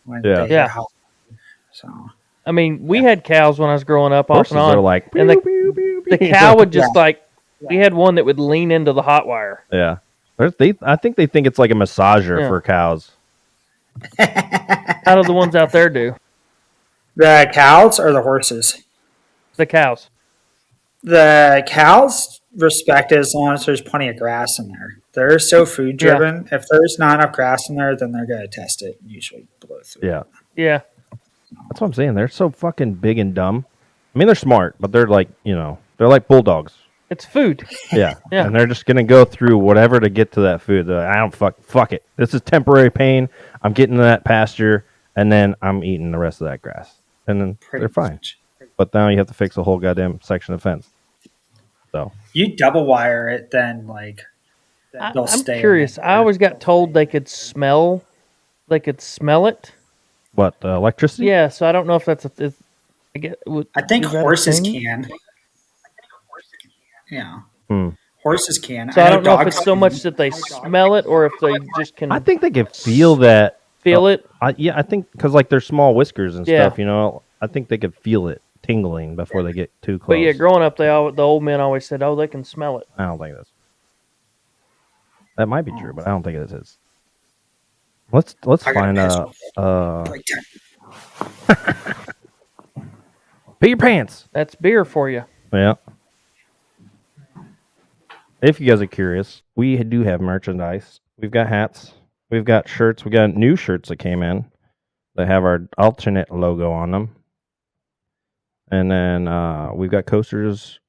when Yeah. they hear Yeah. hot wire. So I mean, we had cows when I was growing up, off Horses and on. are like, and the pew, pew, pew, the pew. cow would just we had one that would lean into the hot wire. Yeah. I think they think it's like a massager Yeah. for cows. How do the ones out there do? the cows or the horses? The cows. The cows respect it as long as there's plenty of grass in there. They're so food driven. If there's not enough grass in there, then they're going to test it and usually blow through. Yeah. Yeah. That's what I'm saying. They're so fucking big and dumb. I mean, they're smart, but they're like, they're like bulldogs. It's food. Yeah. Yeah. And they're just going to go through whatever to get to that food. They're like, I don't fuck it. This is temporary pain. I'm getting to that pasture and then I'm eating the rest of that grass. And then they're fine. much. But now you have to fix a whole goddamn section of fence. So, You double wire it, then they'll I'm stay. curious. in I always got told they could smell it. what, electricity? Yeah, so I don't know if that's I get. I think is that a horses thing? can. Yeah. Hmm. Horses can. So I don't know if dogs it's so can. much that they smell it or if they just can I think they can feel that. feel it. I think because like they're small whiskers and Yeah. stuff, I think they could feel it tingling before they get too close. But yeah, growing up, the old men always said, "Oh, they can smell it." I don't think that's. That might be true, but I don't think it is. Let's I gotta find piss. Break time. pee your pants. That's beer for you. Yeah. If you guys are curious, we do have merchandise. We've got hats. We've got shirts. We got new shirts that came in that have our alternate logo on them. And then we've got coasters,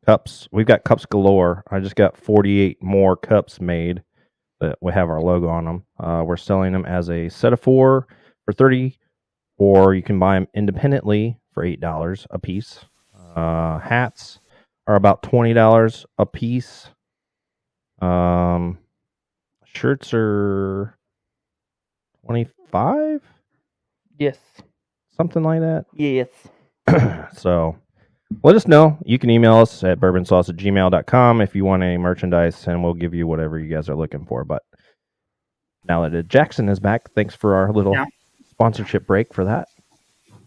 cups. We've got cups galore. I just got 48 more cups made that we have our logo on them. We're selling them as a set of 4 for $30, or you can buy them independently for $8 a piece. Hats are about $20 a piece. Shirts are 25, Yes. something like that. Yes. So let us know. You can email us at bourbonsauced@gmail.com if you want any merchandise, and we'll give you whatever you guys are looking for. But now that Jackson is back, thanks for our little sponsorship break for that.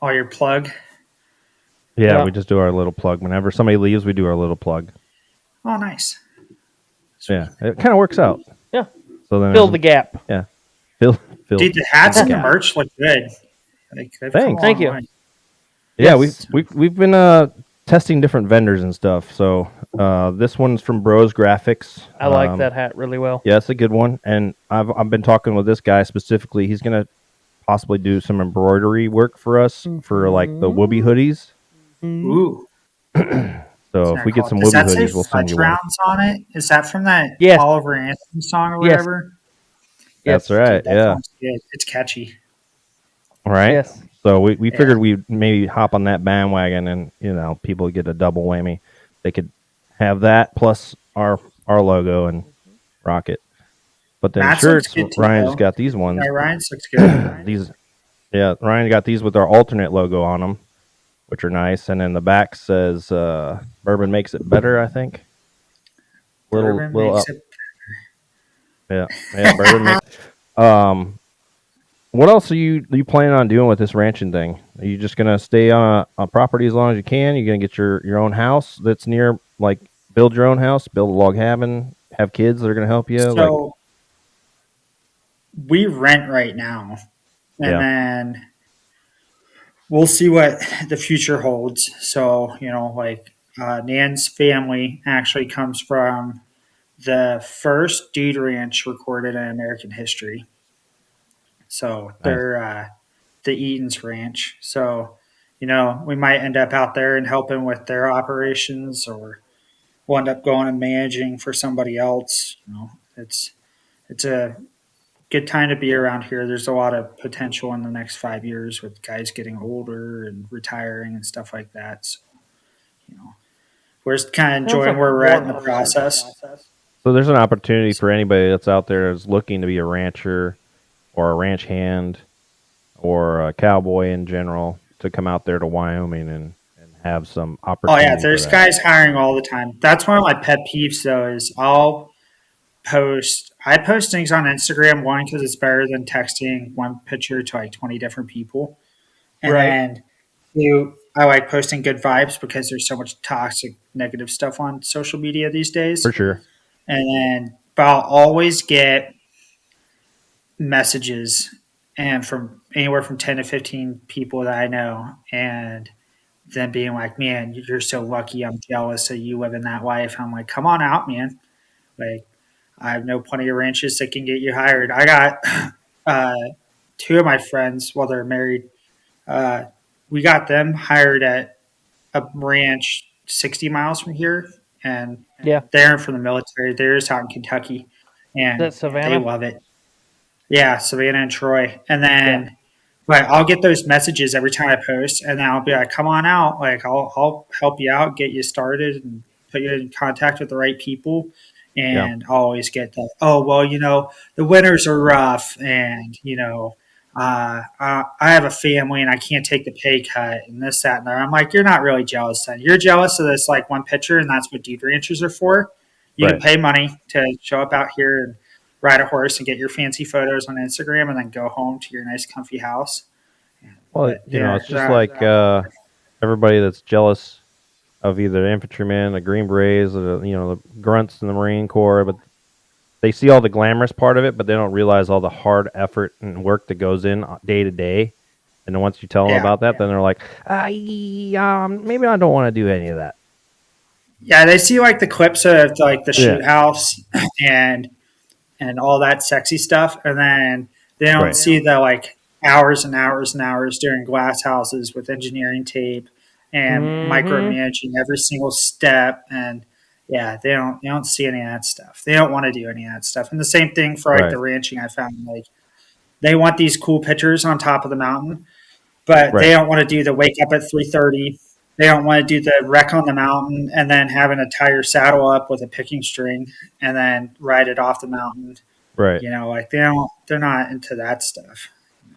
Oh, your plug. Yeah, we just do our little plug. Whenever somebody leaves, we do our little plug. Oh, nice. Yeah, it kind of works out. Yeah. So then Fill the gap. fill. Dude, the hats and the gap. merch look good. They've Thanks. come a Thank long you. way. Yeah, Yes, we've been testing different vendors and stuff. So this one's from Bros Graphics. I like that hat really well. Yeah, it's a good one. And I've been talking with this guy specifically. He's gonna possibly do some embroidery work for us for like the Whoopee hoodies. Ooh. So It's if not we get called. some Does Whoopee that say hoodies, we'll send fudge you one. rounds on it? Is that from that Yes, Oliver Anthony song or yes, whatever? That's yes, right. Dude, that Yeah. song's good. It's catchy. All right. yes. So we Yeah. figured we'd maybe hop on that bandwagon, and people get a double whammy. They could have that plus our logo and rock it. But then Matt's looks shirts, good too, Ryan just though. got these ones. Yeah, Ryan's looks good. These, yeah, Ryan got these with our alternate logo on them, which are nice. And then the back says "Bourbon makes it better." I think. Bourbon Little makes up, it. yeah. Bourbon make. What else are you planning on doing with this ranching thing? Are you just gonna stay on a property as long as you can? You gonna get your own house that's near, like, build your own house, build a log cabin, have kids that are gonna help you? Like, So we rent right now, and yeah, then we'll see what the future holds. So, Nan's family actually comes from the first dude ranch recorded in American history. So nice. they're the Eaton's Ranch. So, we might end up out there and helping with their operations, or we'll end up going and managing for somebody else. It's a good time to be around here. There's a lot of potential in the next 5 years with guys getting older and retiring and stuff like that. So, we're just kind of Sounds enjoying like where we're at in the Warhorse. process. So there's an opportunity for anybody that's out there that's looking to be a rancher or a ranch hand or a cowboy in general to come out there to Wyoming and have some Oh opportunity yeah, for there's that. guys hiring all the time. That's one of my pet peeves though. Is I post things on Instagram, one, because it's better than texting one picture to like 20 different people, and Right. then two, I like posting good vibes because there's so much toxic negative stuff on social media these For days. sure. But I'll always get messages and from anywhere from 10 to 15 people that I know, and them being like, man, you're so lucky, I'm jealous of you living that life. I'm like, come on out, man. Like, I know plenty of ranches that can get you hired. I got uh, two of my friends, while they're married, uh, we got them hired at a ranch 60 miles from here, and Yeah. they're from the military. They're just out in Kentucky, Is that and they Savannah? love it. Yeah, Savannah and Troy. And Yeah. then, but I'll get those messages every time I post, and then I'll be like, "Come on out! Like, I'll help you out, get you started, and put you in contact with the right people." Yeah. And I'll always get the, "Oh, well, the winters are rough, and I have a family, and I can't take the pay cut, and this, that, and there." I'm like, "You're not really jealous, then. You're jealous of this like one picture, and that's what dude ranchers are for. You can Right. pay money to show up out here and ride a horse and get your fancy photos on Instagram, and then go home to your nice, comfy house." Well, But yeah, it's just like everybody that's jealous of either the infantrymen, the Green Berets, or the grunts in the Marine Corps, but they see all the glamorous part of it, but they don't realize all the hard effort and work that goes in day to day. And then once you tell them yeah, about that, then they're like, maybe I don't want to do any of that. yeah, they see like the clips of like the Yeah. shoot house and all that sexy stuff, and then they don't Right. see the like hours and hours and hours during glass houses with engineering tape and Mm-hmm. micromanaging every single step. And yeah, they don't see any of that stuff. They don't want to do any of that stuff. And the same thing for like Right. the ranching. I found like they want these cool pictures on top of the mountain, but they Right. don't want to do the wake up at 3:30. They don't want to do the wreck on the mountain and then having to tie your saddle up with a picking string and then ride it off the mountain. Right. Like they're not into that stuff.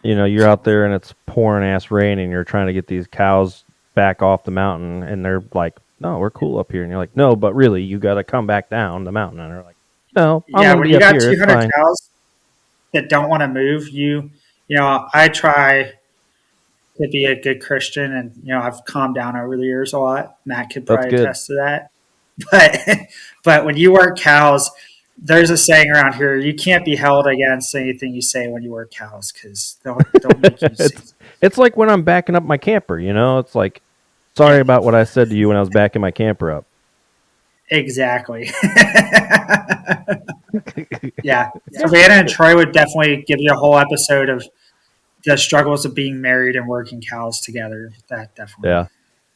You're out there and it's pouring ass rain and you're trying to get these cows back off the mountain and they're like, no, we're cool up here. And you're like, no, but really, you got to come back down the mountain. And they're like, no, I'm Yeah, going to when be you up got here. It's 200 fine. cows that don't want to move, I try to be a good Christian, and I've calmed down over the years a lot. Matt could That's probably good. attest to that. But but when you work cows, there's a saying around here: you can't be held against anything you say when you work cows because they'll make you it's sing. It's like when I'm backing up my camper, you know? It's like, sorry about what I said to you when I was backing my camper up. Exactly. Yeah. Savannah and Troy would definitely give you a whole episode of the struggles of being married and working cows together. That definitely Yeah.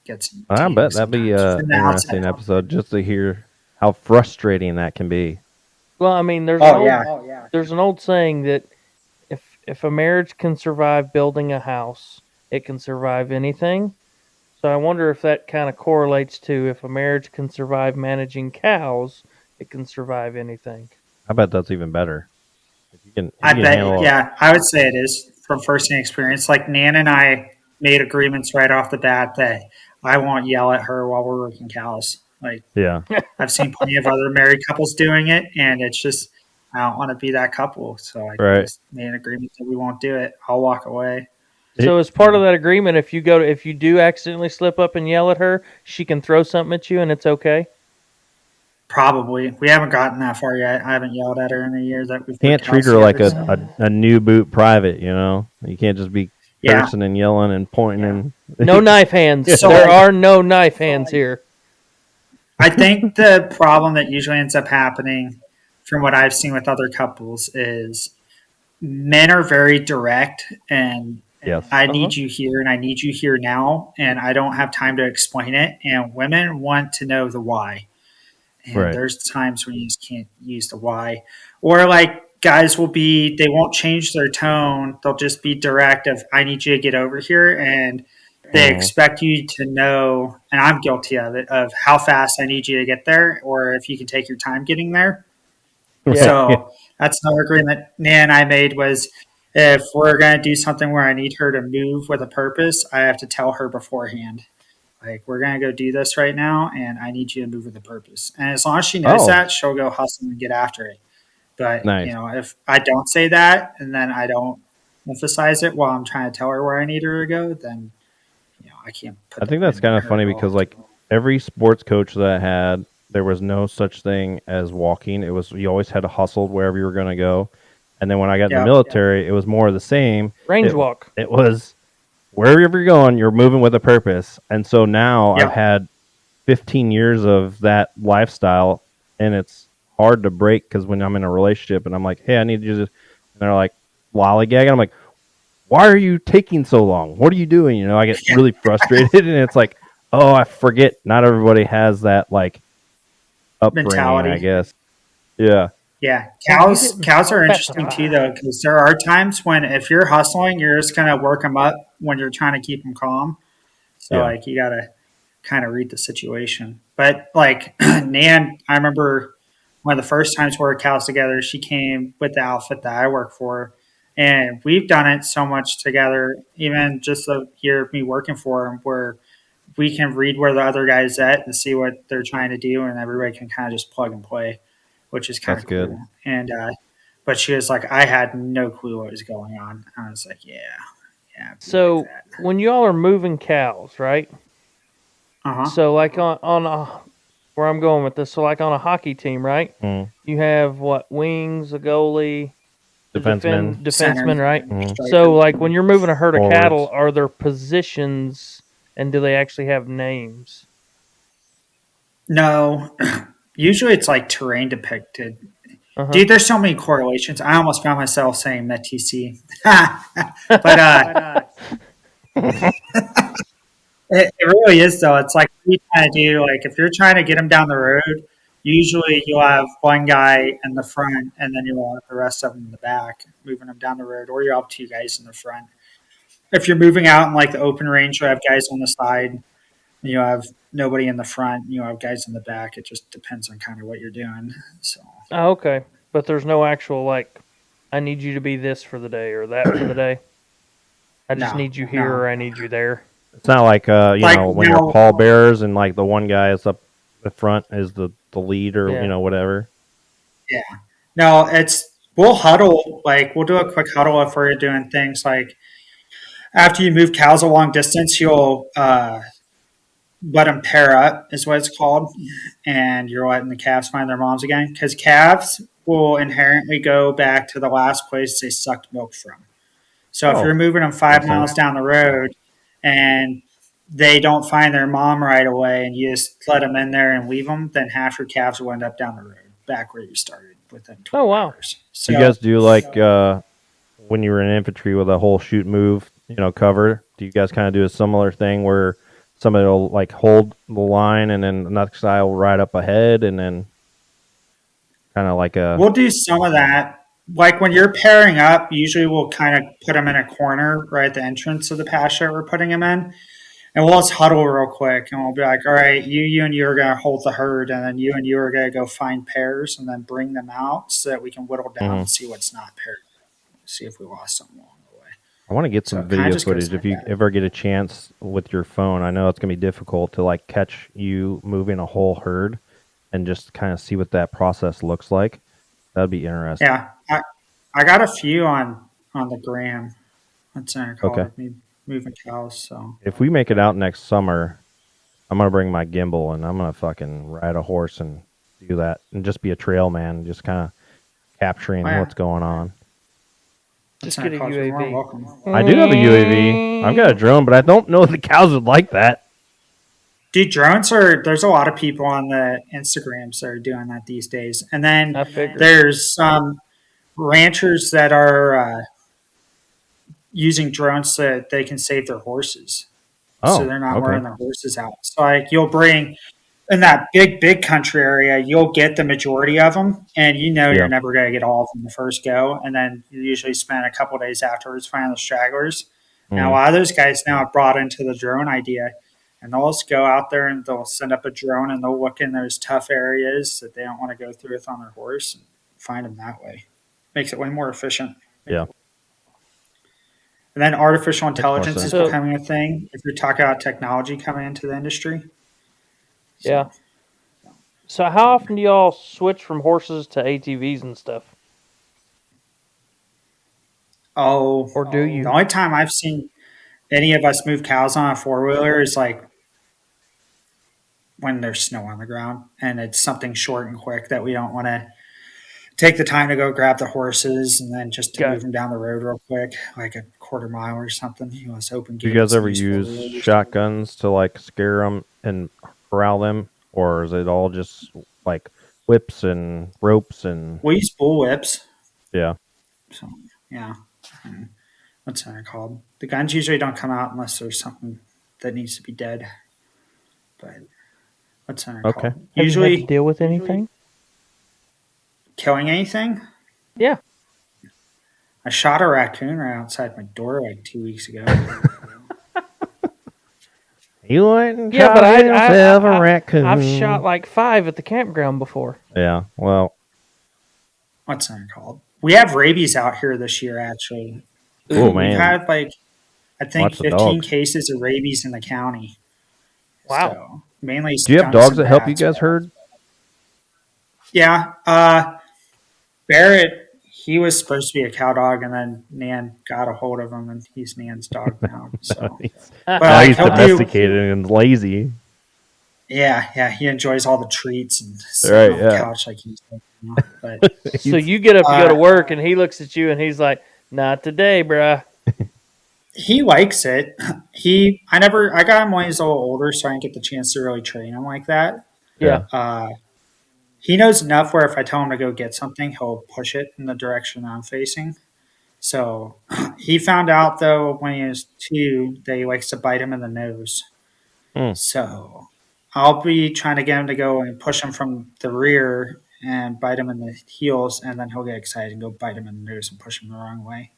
gets I to you bet that'd be sometimes an from the outside. interesting episode just to hear how frustrating that can be. Well, I mean, Oh yeah. there's an old saying that if a marriage can survive building a house, it can survive anything. So I wonder if that kind of correlates to if a marriage can survive managing cows, it can survive anything. I bet that's even better. If I you can bet, handle yeah, I would say it is from firsthand experience. Like Nan and I made agreements right off the bat that I won't yell at her while we're working cows. Like yeah. I've seen plenty of other married couples doing it, and it's just I don't want to be that couple. So I Right. just made an agreement that we won't do it. I'll walk away. So as part of that agreement, if you do accidentally slip up and yell at her, she can throw something at you and it's okay. Probably. We haven't gotten that far yet. I haven't yelled at her in the years that we've Can't worked treat cows her like together, so- a new boot private, you know? You can't just be Yeah. cursing and yelling and pointing and No knife hands. So- There are no knife hands here. I think the problem that usually ends up happening from what I've seen with other couples is men are very direct and yes. I need you here and I need you here now and I don't have time to explain it. And women want to know the why. And Right. there's times when you just can't use the why. Or like guys they won't change their tone. They'll just be direct of I need you to get over here and they expect you to know, and I'm guilty of it, of how fast I need you to get there or if you can take your time getting there. So that's another agreement Nan and I made was if we're going to do something where I need her to move with a purpose, I have to tell her beforehand. Like, we're going to go do this right now, and I need you to move with a purpose. And as long as she knows that, she'll go hustle and get after it. But, Nice. you know, if I don't say that and then I don't emphasize it while I'm trying to tell her where I need her to go, then, you know, I can't put I think that's kind of funny because, like, every sports coach that I had, there was no such thing as walking. It was you always had to hustle wherever you were going to go. And then when I got in the military, it was more of the same. Range walk. It was wherever you're going, you're moving with a purpose. And so now I've had 15 years of that lifestyle, and it's hard to break because when I'm in a relationship and I'm like, hey, I need you to, and they're like lollygagging. I'm like, why are you taking so long? What are you doing? You know, I get really frustrated, and it's like, oh, I forget. Not everybody has that like upbringing, mentality. I guess. Yeah. Yeah, cows are interesting too, though, because there are times when if you're hustling, you're just gonna work them up when you're trying to keep them calm. So like you gotta kind of read the situation. But like Nan, I remember one of the first times we were cows together, she came with the outfit that I work for, and we've done it so much together. Even just the year of me working for them, where we can read where the other guy's at and see what they're trying to do, and everybody can kind of just plug and play, which is kind of cool. Good. And but she was like, I had no clue what was going on. I was like, yeah. So like when y'all are moving cows, right? Uh-huh. So like on a, where I'm going with this, so like on a hockey team, right? You have what, wings, a goalie, defenseman, right? So like when you're moving a herd of cattle, are there positions and do they actually have names? No, usually it's like terrain depicted. Dude, there's so many correlations. I almost found myself saying that TC. But it really is, though. It's like what you trying to do. Like if you're trying to get them down the road, usually you'll have one guy in the front and then you'll have the rest of them in the back moving them down the road, or you'll have two guys in the front. If you're moving out in like the open range, you'll have guys on the side. You have nobody in the front. You have guys in the back. It just depends on kind of what you're doing. So. Oh, okay. But there's no actual like, I need you to be this for the day or that for the day. I just need you here or I need you there. It's not like you know when you're pallbearers and like the one guy is up the front is the lead or you know whatever. Yeah. No, we'll huddle. Like we'll do a quick huddle if we're doing things like after you move cows a long distance, you'll let them pair up is what it's called, and you're letting the calves find their moms again because calves will inherently go back to the last place they sucked milk from. So if Oh, you're moving them 5 miles sense. down the road and they don't find their mom right away and you just let them in there and leave them, then half your calves will end up down the road back where you started within Oh 12 wow. hours. Do you So guys do like when you were in infantry with a whole shoot move, cover? Do you guys kind of do a similar thing where somebody will like hold the line and then the next guy will ride up ahead and then kind of like a we'll do some of that. Like when you're pairing up, usually we'll kind of put them in a corner right at the entrance of the pasture we're putting them in. And we'll just huddle real quick and we'll be like, all right, you and you are going to hold the herd, and then you and you are going to go find pairs and then bring them out so that we can whittle down Mhm. and see what's not paired, see if we lost something along the way. I want to get So some it kind of video just goes footage if like you that. ever get a chance with your phone. I know it's gonna be difficult to like catch you moving a whole herd and just kind of see what that process looks like. That'd be interesting. Yeah, I got a few on the gram. That's what I call Okay. it, me moving cows. So If we make it out next summer, I'm gonna bring my gimbal and I'm gonna fucking ride a horse and do that and just be a trail man, just kind of oh, capturing yeah, what's going on. that's Just what get I a call it. You're more than UAV. welcome. I do have a UAV. I've got a drone, but I don't know if the cows would like that. Dude, drones are, there's a lot of people on the Instagrams that are doing that these days. And then I figured. there's some ranchers that are using drones so that they can save their horses. So Oh, they're not okay. wearing their horses out. So like you'll bring in that big country area, you'll get the majority of them, and you know Yeah. you're never going to get all of them the first go, and then you usually spend a couple of days afterwards finding the stragglers. Now, a Mhm. lot of those guys now have brought into the drone idea, and they'll just go out there and they'll send up a drone and they'll look in those tough areas that they don't want to go through with on their horse and find them that way. Makes it way more efficient. Yeah. And then artificial Makes more intelligence is sense. So becoming a thing. If you're talking about technology coming into the industry, yeah. so So how often do y'all switch from horses to ATVs and stuff? oh, Or do the you? only time I've seen any of us move cows on a four wheeler is like when there's snow on the ground and it's something short and quick that we don't want to take the time to go grab the horses and then just to Got move them down the road real quick, like a quarter mile or something. You know, it's open Do you guys gates and ever use four use wheelers. shotguns to like scare them and corral them, or is it all just like whips and ropes and We use bull whips. yeah? So yeah, what's that called? The guns usually don't come out unless there's something that needs to be dead. But what's that Okay. called? Have you had to Usually deal with anything? killing anything. Yeah. I shot a raccoon right outside my door like 2 weeks ago. You went and Yeah, shot but yourself a raccoon. I've shot like 5 at the campground before. Yeah. Well. What's that called? We have rabies out here this year, actually. Oh We've man. had like I think Watch the 15 dogs. cases of rabies in the county. Wow. So mainly Do you have skunks dogs and that help you rats. guys herd? Yeah. Barrett, he was supposed to be a cow dog, and then Nan got a hold of him, and he's Nan's dog now. So, but Now like he's he'll do, domesticated and lazy. yeah, he enjoys all the treats and sitting Right, on the yeah. couch like he's, but So you get up to go to work and he looks at you and he's like, "Not today, bruh." he likes it. I got him when he was a little older, so I didn't get the chance to really train him like that. Yeah. He knows enough where if I tell him to go get something, he'll push it in the direction I'm facing. So he found out though when he was 2 that he likes to bite him in the nose. Hmm. So I'll be trying to get him to go and push him from the rear and bite him in the heels, and then he'll get excited and go bite him in the nose and push him the wrong way.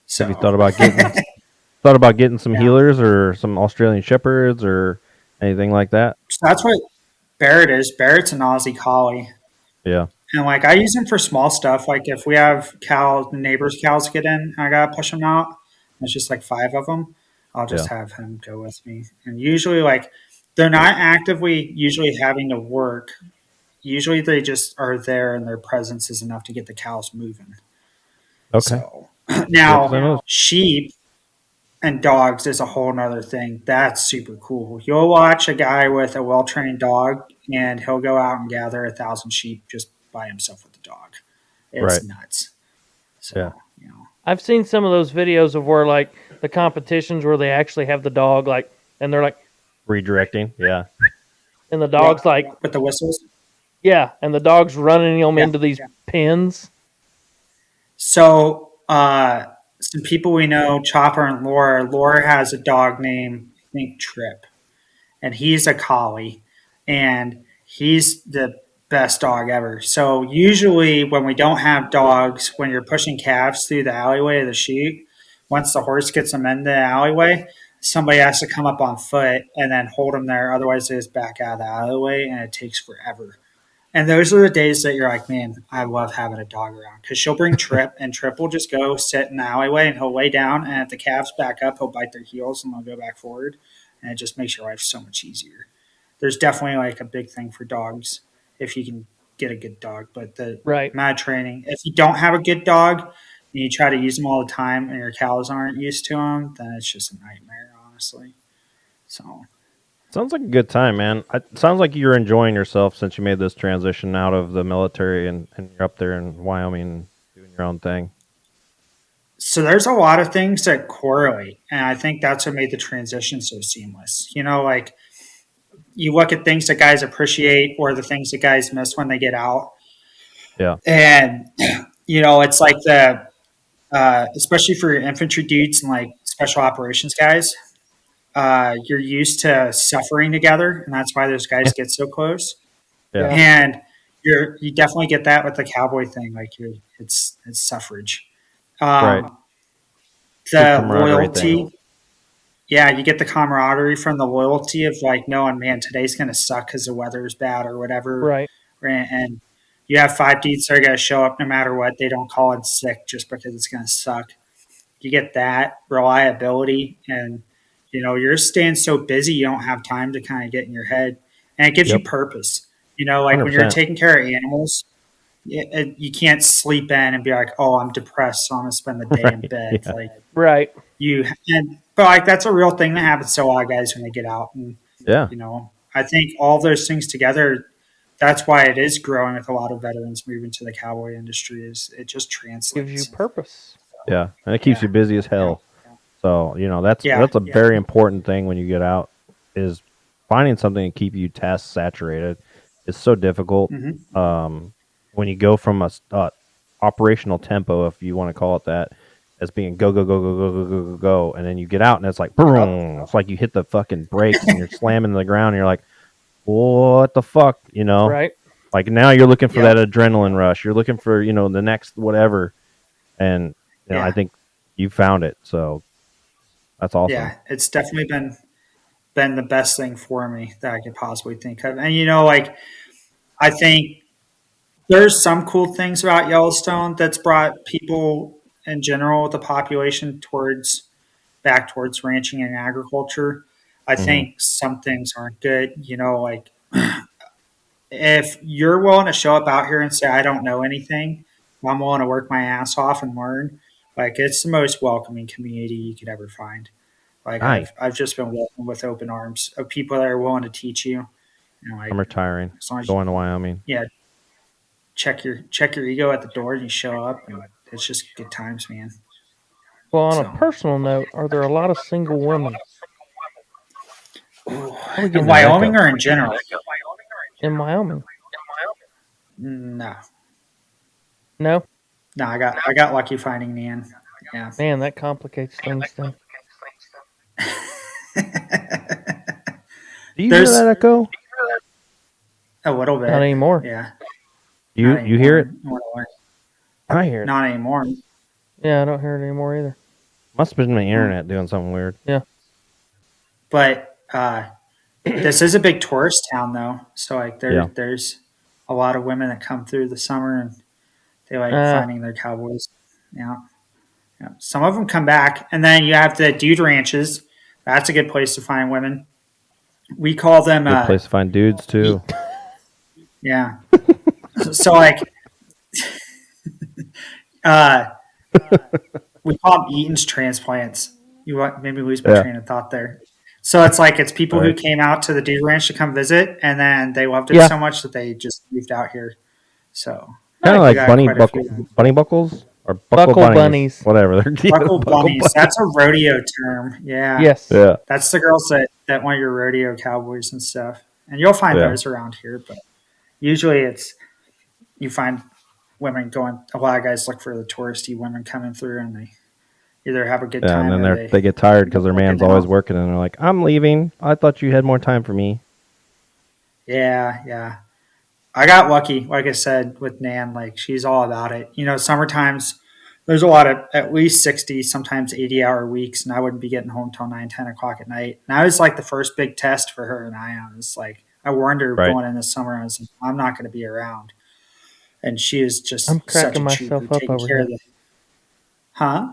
So Have you thought about getting some Yeah. healers or some Australian shepherds or anything like that? So that's what Barrett is. Barrett's an Aussie Collie. Yeah. And like I use him for small stuff. Like if we have cows, the neighbors' cows get in, I gotta push them out. It's just like 5 of them. I'll just have him go with me. And usually, like they're not actively usually having to work. Usually, they just are there, and their presence is enough to get the cows moving. Okay. So Yeah, 'cause I now know- sheep and dogs is a whole nother thing. That's super cool. You'll watch a guy with a well trained dog, and he'll go out and gather 1,000 sheep just by himself with the dog. It's Right. nuts. So, Yeah. you know, I've seen some of those videos of where like the competitions where they actually have the dog like, and they're like, Redirecting, yeah. and the dog's Yeah. like, With the whistles. yeah, and the dog's running them Yeah. into these pins. So, some people we know, Chopper and Laura. Laura has a dog named, I think, Trip, and he's a collie, and he's the best dog ever. So, usually, when we don't have dogs, when you're pushing calves through the alleyway of the chute, once the horse gets them into the alleyway, somebody has to come up on foot and then hold them there. Otherwise, they just back out of the alleyway, and it takes forever. And those are the days that you're like, man, I love having a dog around because she'll bring Trip, and Trip will just go sit in the alleyway and he'll lay down. And if the calves back up, he'll bite their heels and they'll go back forward. And it just makes your life so much easier. There's definitely like a big thing for dogs if you can get a good dog. But the Right. amount of training, if you don't have a good dog and you try to use them all the time and your cows aren't used to them, then it's just a nightmare, honestly. So. Sounds like a good time, man. It sounds like you're enjoying yourself since you made this transition out of the military and you're up there in Wyoming doing your own thing. So there's a lot of things that correlate, and I think that's what made the transition so seamless. You know, like you look at things that guys appreciate or the things that guys miss when they get out. Yeah. And, it's like especially for your infantry dudes and like special operations guys, you're used to suffering together, and that's why those guys get so close. Yeah. And you definitely get that with the cowboy thing. Like it's suffrage. Right. The loyalty. Yeah, you get the camaraderie from the loyalty of like knowing, man, today's going to suck because the weather is bad or whatever. Right. And you have 5 dudes that are going to show up no matter what. They don't call in sick just because it's going to suck. You get that reliability, and you're staying so busy you don't have time to kind of get in your head, and it gives you purpose. Like 100%. when you're taking care of animals, you can't sleep in and be like, oh, I'm depressed, so I'm gonna spend the day in bed. Yeah. Like Right. but like that's a real thing that happens to a lot of guys when they get out, and Yeah. I think all those things together. That's why it is growing with a lot of veterans moving to the cowboy industry. Is it just translates? Gives you purpose. Yeah. And it keeps you busy as hell. So, that's a very important thing when you get out is finding something to keep you task saturated. It's so difficult. When you go from a operational tempo, if you want to call it that, as being go, go, go, go, go, go, go, go, go, and then you get out and it's like, boom. It's like you hit the fucking brakes and you're slamming the ground and you're like, what the fuck, Right. Like now you're looking for that adrenaline rush. You're looking for, the next whatever. And, I think you found it. So that's awesome. Yeah, it's definitely been the best thing for me that I could possibly think of. And I think there's some cool things about Yellowstone that's brought people in general, the population back towards ranching and agriculture. I think some things aren't good. Like if you're willing to show up out here and say, I don't know anything, I'm willing to work my ass off and learn. Like it's the most welcoming community you could ever find. Like Nice. I've just been welcomed with open arms of people that are willing to teach you. Like, I'm retiring. as long as Going to Wyoming. yeah, check your ego at the door and you show up, and it's just good times, man. Well, on So. a personal note, are there a lot of single women In Wyoming or in general? in Wyoming? No, No? I got lucky finding Nan. Yeah. Man, that complicates things then. Do you hear that echo? A little bit. Not anymore. Yeah. You hear it? Anymore. I hear it. Not anymore. Yeah, I don't hear it anymore either. Must have been my internet doing something weird. Yeah. But this is a big tourist town, though. So like there's a lot of women that come through the summer and they like finding their cowboys. Yeah. Some of them come back, and then you have the dude ranches. That's a good place to find women. We call them. Good place to find dudes too. Yeah. So like, we call them Eaton's transplants. Maybe lose my train of thought there. So it's people who came out to the dude ranch to come visit, and then they loved it so much that they just moved out here. So kind of like bunny buckles. or Buckle bunnies. whatever. They're Buckle bunnies. That's a rodeo term. Yeah. Yes. Yeah. That's the girls that want your rodeo cowboys and stuff. And you'll find Yeah. those around here, but usually you find women going, a lot of guys look for the touristy women coming through and they either have a good Yeah, time and or then they get tired because their man's always out. working, and they're like, "I'm leaving. I thought you had more time for me." Yeah. I got lucky, like I said, with Nan. Like, she's all about it. Summertimes, there's a lot of at least 60, sometimes 80-hour weeks, and I wouldn't be getting home till 9, 10 o'clock at night. And I was like the first big test for her and I was like, I warned her Right. going in the summer. I was like, I'm not going to be around. And she is just I'm such cracking a myself trooper, up taking over care here. of the. Huh?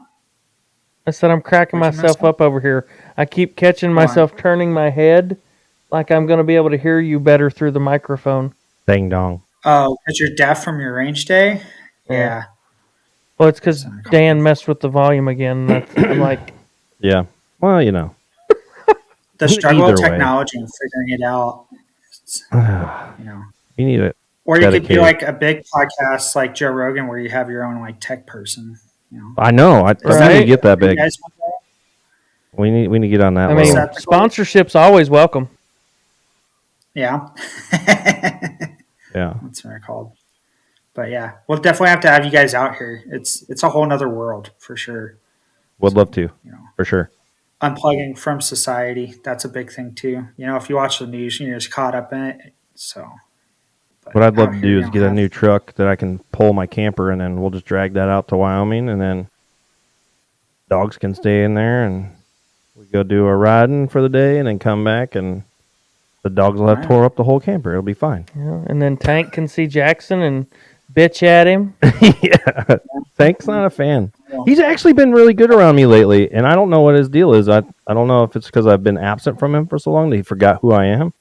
I said I'm cracking What'd you myself mess up over here. I keep catching Why? myself turning my head like I'm going to be able to hear you better through the microphone. Dang dong. Oh, because you're deaf from your range day? Yeah. Well, it's because Dan messed with the volume again. I'm like, Yeah. Well, The struggle of Either way. technology and figuring it out. you need it. Or you could be Dedicated. like a big podcast like Joe Rogan where you have your own like tech person. I know. I need to Right. get that You big. guys want that? We need to get on that I mean, level. sponsorship's always welcome. Yeah. Yeah. That's what they're called. But yeah, we'll definitely have to have you guys out here. It's a whole nother world for sure. Would love to, for sure. Unplugging from society, that's a big thing too. If you watch the news, you're just caught up in it. So What I'd love out to here, do you is don't get a have- new truck that I can pull my camper, and then we'll just drag that out to Wyoming, and then dogs can stay in there, and we go do a riding for the day, and then come back, and the dogs will have Right. tore up the whole camper. It'll be fine. And then Tank can see Jackson and bitch at him. Yeah. Tank's not a fan. He's actually been really good around me lately, and I don't know what his deal is. I don't know if it's because I've been absent from him for so long that he forgot who I am,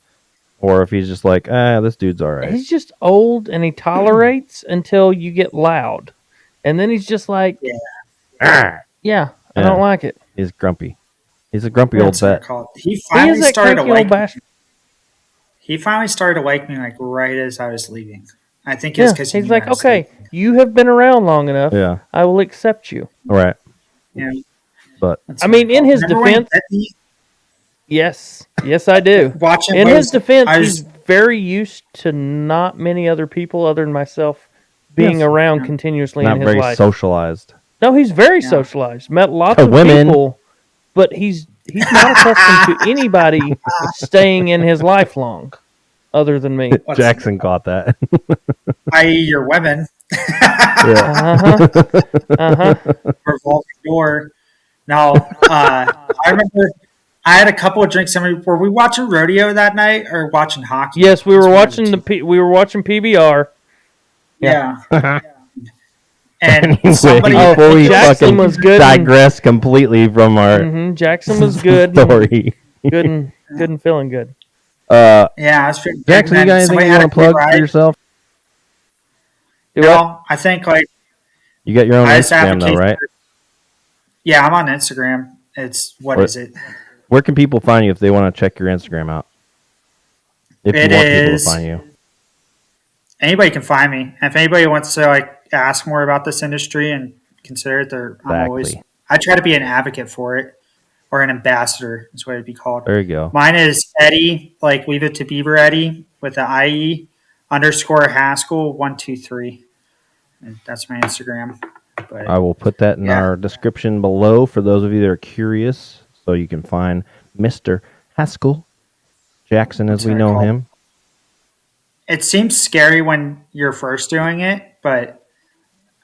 or if he's just like, this dude's all right. He's just old and he tolerates until you get loud. And then he's just like, Ah. yeah, I don't like it. He's grumpy. He's a grumpy old That's what they're vet. called. He He finally is that started to cranky old like me. bastard. He finally started to like me like right as I was leaving. I think it's Yeah, because he's like, okay, you have been around long enough. Yeah. I will accept you. All right. Yeah, But that's I what mean, they're in called. his Remember when defense- Bethany- Yes, I do. watching In his those- defense, I was- he's very used to not many other people other than myself being Yes. around continuously not in his very life. socialized. No, he's very Yeah. socialized. Met lots To of women. people, but he's not accustomed to anybody staying in his life long, other than me. What's- Jackson caught that. i.e. your women. Uh huh. Revolving door. Now, I remember I had a couple of drinks. Were we watching rodeo that night or watching hockey? Yes, we It was were one of watching two. we were watching PBR. Yeah. And Anyway, somebody, Oh, before we Jackson fucking was good and- digress completely from our Jackson was good, story. good and feeling good. yeah, I was feeling good. Jackson, you And got then anything somebody you had want a to plug quick for ride. yourself? Do what? No, I think like You got your own I just Instagram advocate though, right? for- yeah, I'm on Instagram. It's what What- is it? Where can people find you if they want to check your Instagram out? If It you want people to is- find you. Anybody can find me. If anybody wants to like ask more about this industry and consider it, Exactly. I try to be an advocate for it or an ambassador is what it'd be called. There you go. Mine is Eddie, like Leave It to Beaver Eddie with the IE _ Haskell 123. And that's my Instagram. But I will put that in Yeah. our description below for those of you that are curious, so you can find Mr. Haskell Jackson as That's we what I know call him. it seems scary when you're first doing it, but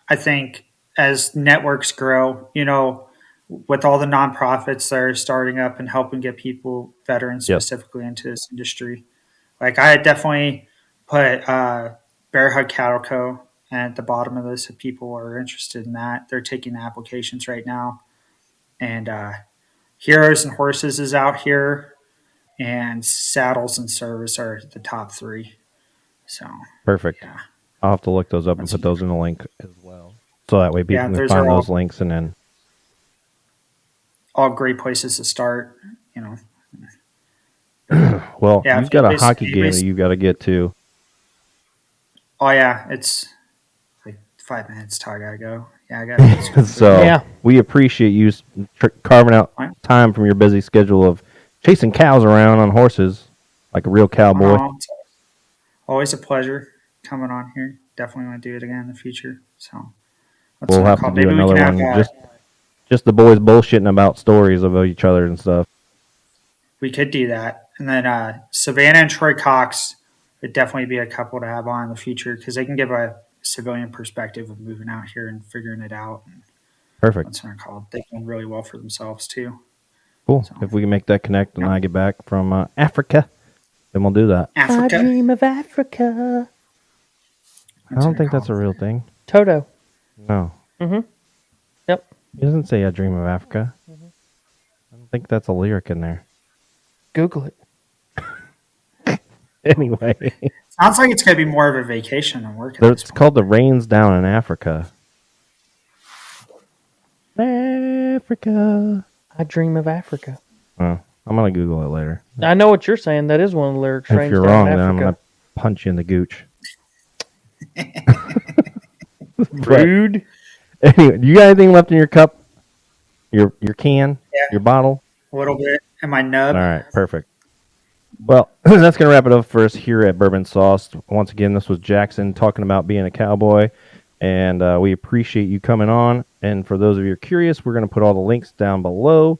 I think as networks grow, with all the nonprofits that are starting up and helping get people, veterans Yep. specifically, into this industry, like I definitely put Bear Hug Cattle Co. at the bottom of this if people are interested in that. They're taking applications right now. And Heroes and Horses is out here, and Saddles and Service are the top three. So Perfect. yeah. I'll have to look those up and put those in the link as well. So that way people Yeah, can those find are all- those links and then all great places to start. well, Yeah, you've got a anybody's- hockey game anybody's- that you've got to get to. Oh yeah, it's like 5 minutes till I gotta go. Yeah, I gotta. So Yeah. we appreciate you carving out Right. time from your busy schedule of chasing cows around on horses like a real cowboy. It's always a pleasure coming on here. Definitely want to do it again in the future. So what's We'll it have to called? do Maybe we another can one. have. Just the boys bullshitting about stories of each other and stuff. We could do that, and then Savannah and Troy Cox would definitely be a couple to have on in the future because they can give a civilian perspective of moving out here and figuring it out. And Perfect. what's it called? They've done really well for themselves too. Cool. So- If we can make that connect and Yep. I get back from Africa, then we'll do that. Africa. I dream of Africa. I don't think that's a real thing. Toto. No. Mm-hmm. Yep. He doesn't say I dream of Africa. Mm-hmm. I don't think that's a lyric in there. Google it. Anyway, Sounds like it's going to be more of a vacation than work. At this it's point. called The Rains Down in Africa. Africa. I dream of Africa. Oh, I'm going to Google it later. I know what you're saying. That is one of the lyrics. If Rains you're Down wrong, in then I'm Africa. going to punch you in the gooch. Rude. Anyway, do you got anything left in your cup? Your can? Yeah. Your bottle? A little bit. And my nub. All right, perfect. Well, that's going to wrap it up for us here at Bourbon Sauced. Once again, this was Jackson talking about being a cowboy, and we appreciate you coming on. And for those of you who are curious, we're going to put all the links down below.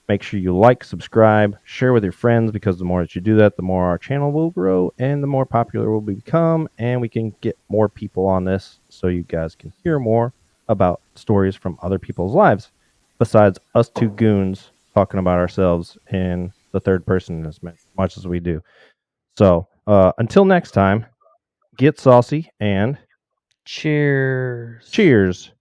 Make sure you like, subscribe, share with your friends, because the more that you do that, the more our channel will grow and the more popular we'll become, and we can get more people on this so you guys can hear more about stories from other people's lives besides us two goons talking about ourselves in the third person as much as we do. So until next time, get saucy and Cheers. cheers.